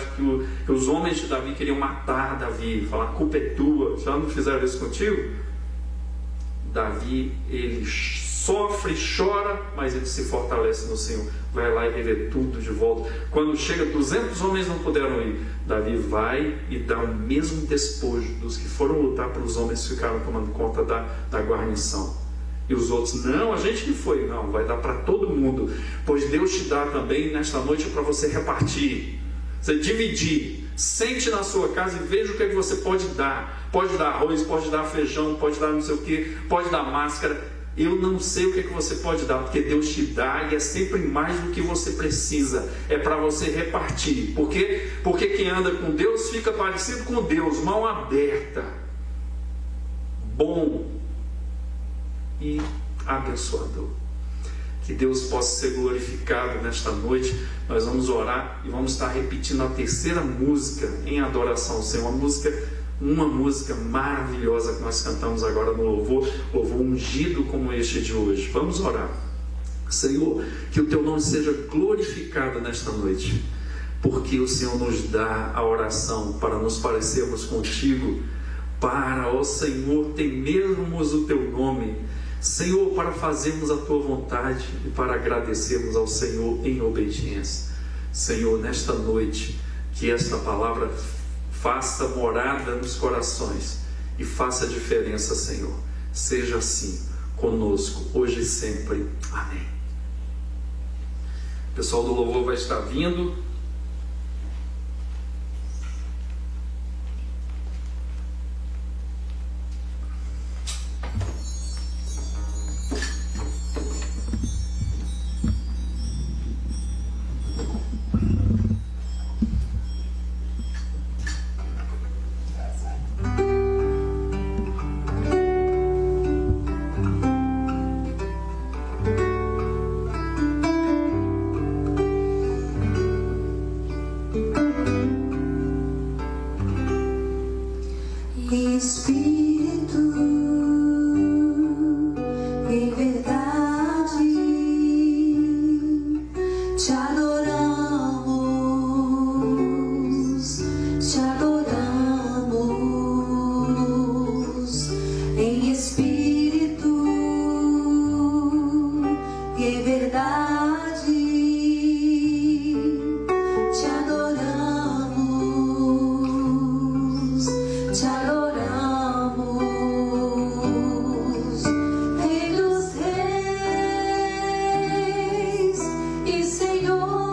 A: que os homens de Davi queriam matar Davi, falar: a culpa é tua, já não fizeram isso contigo? Davi, ele sofre, chora, mas ele se fortalece no Senhor, vai lá e revê tudo de volta. Quando chega 200 homens não puderam ir, Davi vai e dá o mesmo despojo dos que foram lutar para os homens que ficaram tomando conta da guarnição. E os outros: não, a gente que foi. Não, vai dar para todo mundo, pois Deus te dá também nesta noite para você repartir, você dividir. Sente na sua casa e veja o que é que você pode dar. Pode dar arroz, pode dar feijão, pode dar não sei o que, pode dar máscara. Eu não sei o que é que você pode dar, porque Deus te dá e é sempre mais do que você precisa. É para você repartir. Por quê? Porque quem anda com Deus fica parecido com Deus, mão aberta, bom e abençoador. Que Deus possa ser glorificado nesta noite. Nós vamos orar e vamos estar repetindo a terceira música em adoração ao Senhor. Uma música maravilhosa que nós cantamos agora no louvor ungido como este de hoje. Vamos orar. Senhor, que o teu nome seja glorificado nesta noite, porque o Senhor nos dá a oração para nos parecermos contigo, para, ó Senhor, temermos o teu nome, Senhor, para fazermos a tua vontade e para agradecermos ao Senhor em obediência. Senhor, nesta noite, que esta palavra faça morada nos corações e faça diferença, Senhor. Seja assim conosco, hoje e sempre. Amém. O pessoal do louvor vai estar vindo.
B: Rei dos reis e Senhor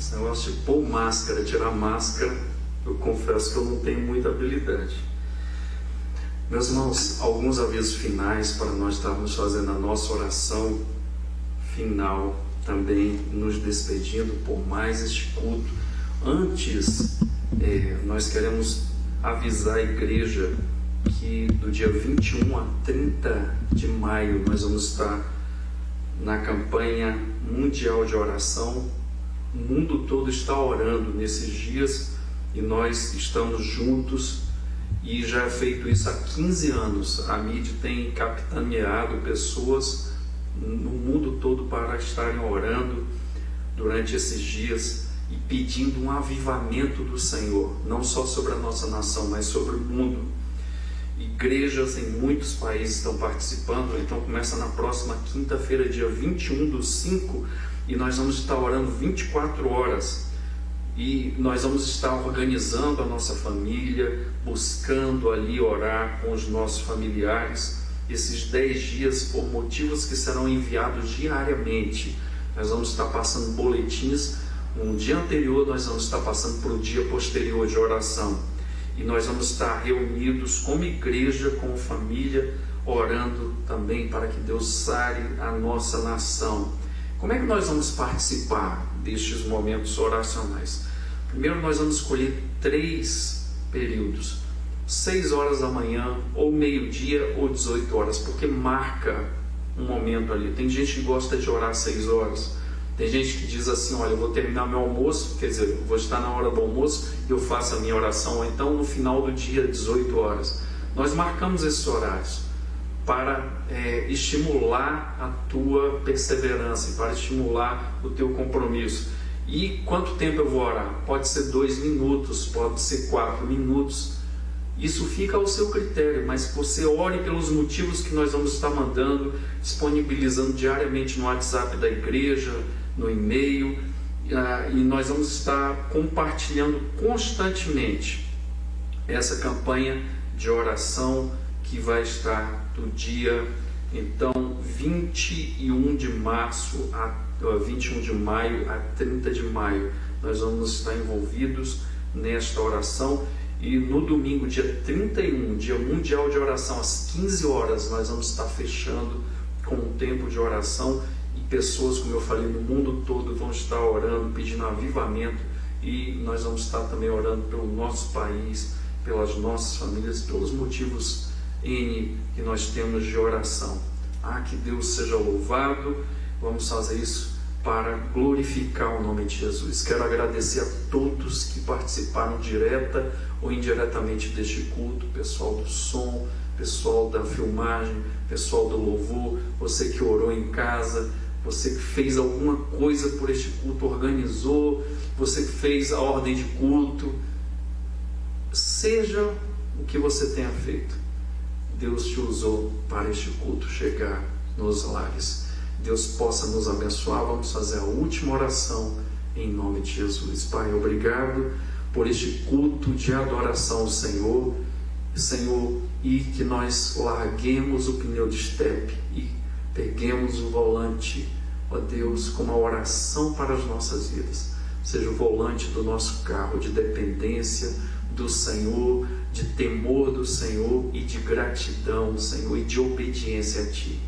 A: Esse negócio de pôr máscara, tirar máscara, eu confesso que eu não tenho muita habilidade. Meus irmãos, alguns avisos finais para nós estarmos fazendo a nossa oração final, também nos despedindo por mais este culto. Antes, nós queremos avisar a igreja que do dia 21 a 30 de maio nós vamos estar na campanha mundial de oração. O mundo todo está orando nesses dias e nós estamos juntos, e já é feito isso há 15 anos. A mídia tem capitaneado pessoas no mundo todo para estarem orando durante esses dias e pedindo um avivamento do Senhor, não só sobre a nossa nação, mas sobre o mundo. Igrejas em muitos países estão participando. Então começa na próxima quinta-feira, dia 21/5, e nós vamos estar orando 24 horas. E nós vamos estar organizando a nossa família, buscando ali orar com os nossos familiares. Esses 10 dias, por motivos que serão enviados diariamente, nós vamos estar passando boletins. No dia anterior nós vamos estar passando para o dia posterior de oração. E nós vamos estar reunidos como igreja, como família, orando também para que Deus sare a nossa nação. Como é que nós vamos participar destes momentos oracionais? Primeiro nós vamos escolher 3 períodos: 6 horas da manhã, ou meio-dia, ou 18 horas, porque marca um momento ali. Tem gente que gosta de orar às 6 horas. Tem gente que diz assim: olha, eu vou terminar meu almoço, quer dizer, eu vou estar na hora do almoço e eu faço a minha oração, ou então no final do dia, 18 horas. Nós marcamos esses horários para estimular a tua perseverança, para estimular o teu compromisso. E quanto tempo eu vou orar? Pode ser 2 minutos, pode ser 4 minutos. Isso fica ao seu critério, mas você ore pelos motivos que nós vamos estar mandando, disponibilizando diariamente no WhatsApp da igreja, no e-mail, e nós vamos estar compartilhando constantemente essa campanha de oração que vai estar do dia, então, 21 de maio a 30 de maio. Nós vamos estar envolvidos nesta oração. E no domingo, dia 31, dia mundial de oração, às 15 horas, nós vamos estar fechando com um tempo de oração, e pessoas, como eu falei, no mundo todo vão estar orando, pedindo avivamento, e nós vamos estar também orando pelo nosso país, pelas nossas famílias, pelos motivos N que nós temos de oração. Que Deus seja louvado. Vamos fazer isso para glorificar o nome de Jesus. Quero agradecer a todos que participaram direta ou indiretamente deste culto, pessoal do som, pessoal da filmagem, pessoal do louvor, você que orou em casa, você que fez alguma coisa por este culto, organizou, você que fez a ordem de culto. Seja o que você tenha feito, Deus te usou para este culto chegar nos lares. Deus possa nos abençoar. Vamos fazer a última oração em nome de Jesus. Pai, obrigado por este culto de adoração ao Senhor, e que nós larguemos o pneu de estepe e peguemos o volante, ó Deus, com uma oração para as nossas vidas. Seja o volante do nosso carro de dependência do Senhor, de temor do Senhor e de gratidão, Senhor, e de obediência a Ti.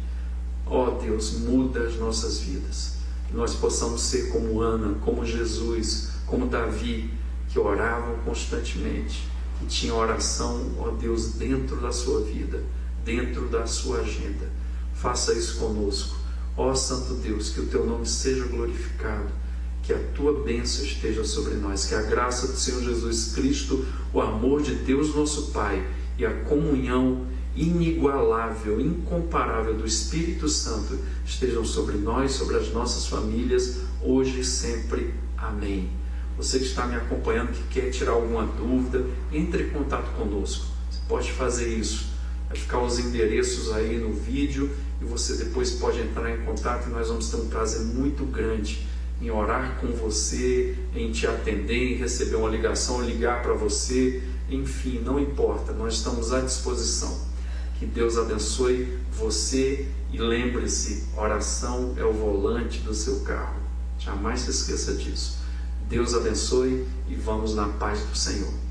A: Ó Deus, muda as nossas vidas, que nós possamos ser como Ana, como Jesus, como Davi, que oravam constantemente, que tinham oração, ó Deus, dentro da sua vida, dentro da sua agenda. Faça isso conosco, ó Santo Deus, que o Teu nome seja glorificado, que a Tua bênção esteja sobre nós, que a graça do Senhor Jesus Cristo, o amor de Deus nosso Pai e a comunhão inigualável, incomparável do Espírito Santo estejam sobre nós, sobre as nossas famílias, hoje e sempre. Amém. Você que está me acompanhando, que quer tirar alguma dúvida, entre em contato conosco. Você pode fazer isso. Vai ficar os endereços aí no vídeo e você depois pode entrar em contato, e nós vamos ter um prazer muito grande em orar com você, em te atender, em receber uma ligação, ligar para você, enfim, não importa, nós estamos à disposição. Que Deus abençoe você e lembre-se, oração é o volante do seu carro. Jamais se esqueça disso. Deus abençoe e vamos na paz do Senhor.